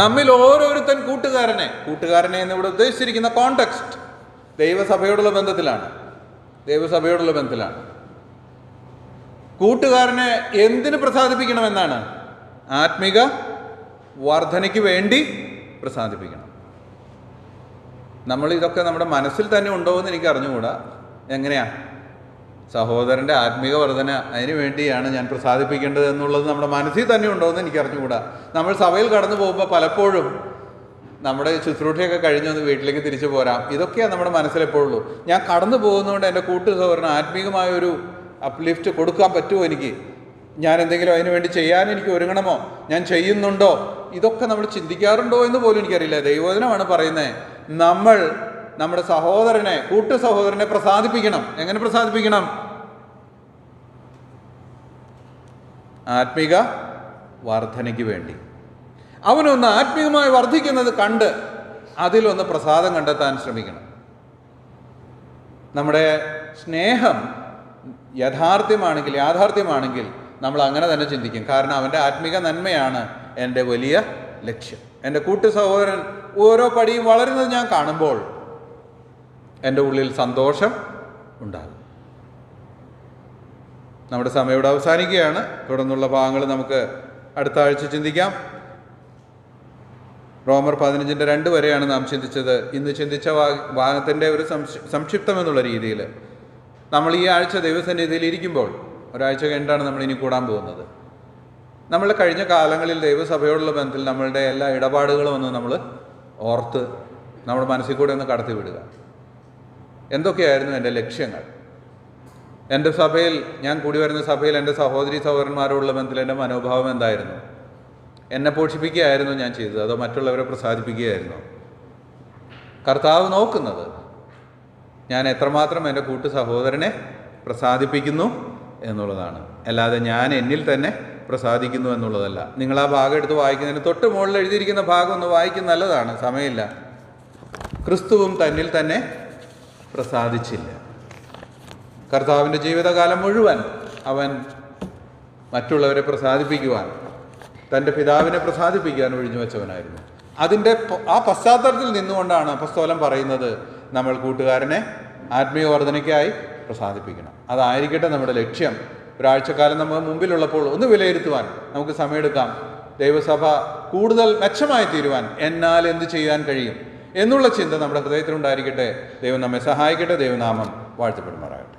നമ്മിൽ ഓരോരുത്തൻ കൂട്ടുകാരനെ എന്നിവിടെ ഉദ്ദേശിച്ചിരിക്കുന്ന കോണ്ടെക്സ്റ്റ് ദൈവസഭയോടുള്ള ബന്ധത്തിലാണ്. കൂട്ടുകാരനെ എന്തിനു പ്രസാദിപ്പിക്കണമെന്നാണ്? ആത്മിക വർധനയ്ക്ക് വേണ്ടി പ്രസാദിപ്പിക്കണം. നമ്മൾ ഇതൊക്കെ നമ്മുടെ മനസ്സിൽ തന്നെ ഉണ്ടോ എന്ന് എനിക്ക് അറിഞ്ഞുകൂടാ. എങ്ങനെയാ സഹോദരൻ്റെ ആത്മീക വർധന, അതിനു വേണ്ടിയാണ് ഞാൻ പ്രസാദിപ്പിക്കേണ്ടത് എന്നുള്ളത് നമ്മുടെ മനസ്സിൽ തന്നെ ഉണ്ടോ എന്ന് എനിക്ക് അറിഞ്ഞുകൂടാ. നമ്മൾ സഭയിൽ കടന്നു പോകുമ്പോൾ പലപ്പോഴും നമ്മുടെ ശുശ്രൂഷയൊക്കെ കഴിഞ്ഞൊന്ന് വീട്ടിലേക്ക് തിരിച്ചു പോരാം, ഇതൊക്കെയാണ് നമ്മുടെ മനസ്സിലെപ്പോഴുള്ളൂ. ഞാൻ കടന്നു പോകുന്നതുകൊണ്ട് എൻ്റെ കൂട്ടു സഹോദരന് ആത്മീകമായൊരു അപ്ലിഫ്റ്റ് കൊടുക്കാൻ പറ്റുമോ എനിക്ക്? ഞാൻ എന്തെങ്കിലും അതിനു വേണ്ടി ചെയ്യാൻ എനിക്ക് ഒരുങ്ങണമോ? ഞാൻ ചെയ്യുന്നുണ്ടോ? ഇതൊക്കെ നമ്മൾ ചിന്തിക്കാറുണ്ടോ എന്ന് പോലും എനിക്കറിയില്ല. ദൈവവചനമാണ് പറയുന്നത്, നമ്മൾ നമ്മുടെ സഹോദരനെ, കൂട്ടു സഹോദരനെ പ്രസാദിപ്പിക്കണം. എങ്ങനെ പ്രസാദിപ്പിക്കണം? ആത്മീക വർധനയ്ക്ക് വേണ്ടി. അവനൊന്ന് ആത്മീയമായി വർദ്ധിക്കുന്നത് കണ്ട് അതിലൊന്ന് പ്രസാദം കണ്ടെത്താൻ ശ്രമിക്കണം. നമ്മുടെ സ്നേഹം യാഥാർത്ഥ്യമാണെങ്കിൽ നമ്മൾ അങ്ങനെ തന്നെ ചിന്തിക്കും. കാരണം അവൻ്റെ ആത്മീക നന്മയാണ് എൻ്റെ വലിയ ലക്ഷ്യം. എൻ്റെ കൂട്ടു സഹോദരൻ ഓരോ പടിയും വളരുന്നത് ഞാൻ കാണുമ്പോൾ എൻ്റെ ഉള്ളിൽ സന്തോഷം ഉണ്ടാകും. നമ്മുടെ സമയം ഇവിടെ അവസാനിക്കുകയാണ്. തുടർന്നുള്ള ഭാഗങ്ങൾ നമുക്ക് അടുത്ത ആഴ്ച ചിന്തിക്കാം. റോമർ 15:2 വരെയാണ് നാം ചിന്തിച്ചത്. ഇന്ന് ചിന്തിച്ച ഭാഗത്തിൻ്റെ ഒരു സംക്ഷിപ്തം എന്നുള്ള രീതിയിൽ നമ്മൾ ഈ ആഴ്ച ദൈവസന്നിധിയിൽ ഇരിക്കുമ്പോൾ, ഒരാഴ്ച കഴിഞ്ഞിട്ടാണ് നമ്മൾ ഇനി കൂടാൻ പോകുന്നത്. നമ്മളുടെ കഴിഞ്ഞ കാലങ്ങളിൽ ദൈവസഭയോടുള്ള ബന്ധത്തിൽ നമ്മളുടെ എല്ലാ ഇടപാടുകളും ഒന്ന് നമ്മൾ ഓർത്ത് നമ്മുടെ മനസ്സിൽ കൂടെ ഒന്ന് കടത്തി വിടുക. എന്തൊക്കെയായിരുന്നു എൻ്റെ ലക്ഷ്യങ്ങൾ? എൻ്റെ സഭയിൽ, ഞാൻ കൂടി വരുന്ന സഭയിൽ എൻ്റെ സഹോദരി സഹോദരന്മാരോടുള്ള ബന്ധത്തിൽ എൻ്റെ മനോഭാവം എന്തായിരുന്നു? എന്നെ പോഷിപ്പിക്കുകയായിരുന്നു ഞാൻ ചെയ്തത്, അതോ മറ്റുള്ളവരെ പ്രസാദിപ്പിക്കുകയായിരുന്നു? കർത്താവ് നോക്കുന്നത് ഞാൻ എത്രമാത്രം എൻ്റെ കൂട്ടു സഹോദരനെ പ്രസാദിപ്പിക്കുന്നു എന്നുള്ളതാണ്, അല്ലാതെ ഞാൻ എന്നിൽ തന്നെ പ്രസാദിക്കുന്നു എന്നുള്ളതല്ല. നിങ്ങൾ ആ ഭാഗം എടുത്ത് വായിക്കുന്നതിന് തൊട്ട് മുകളിൽ എഴുതിയിരിക്കുന്ന ഭാഗം ഒന്ന് വായിക്കുന്ന നല്ലതാണ്, സമയമില്ല. ക്രിസ്തുവും തന്നിൽ തന്നെ പ്രസാദിച്ചില്ല. കർത്താവിൻ്റെ ജീവിതകാലം മുഴുവൻ അവൻ മറ്റുള്ളവരെ പ്രസാദിപ്പിക്കുവാൻ, തൻ്റെ പിതാവിനെ പ്രസാദിപ്പിക്കാൻ ഒഴിഞ്ഞു വെച്ചവനായിരുന്നു. അതിൻ്റെ ആ പശ്ചാത്തലത്തിൽ നിന്നുകൊണ്ടാണ് അപ്പസ്തോലൻ പറയുന്നത്, നമ്മൾ കൂട്ടുകാരനെ ആത്മീയ വർധനയ്ക്കായി പ്രസാദിപ്പിക്കണം. അതായിരിക്കട്ടെ നമ്മുടെ ലക്ഷ്യം. ഒരാഴ്ചക്കാലം നമ്മൾ മുമ്പിലുള്ളപ്പോൾ ഒന്ന് വിലയിരുത്തുവാൻ നമുക്ക് സമയമെടുക്കാം. ദൈവസഭ കൂടുതൽ മെച്ചമായി തീരുവാൻ എന്നാൽ എന്ത് ചെയ്യാൻ കഴിയും എന്നുള്ള ചിന്ത നമ്മുടെ ഹൃദയത്തിലുണ്ടായിരിക്കട്ടെ. ദൈവം നമ്മെ സഹായിക്കട്ടെ. ദൈവനാമം വാഴ്ത്തപ്പെടുമാറാകട്ടെ.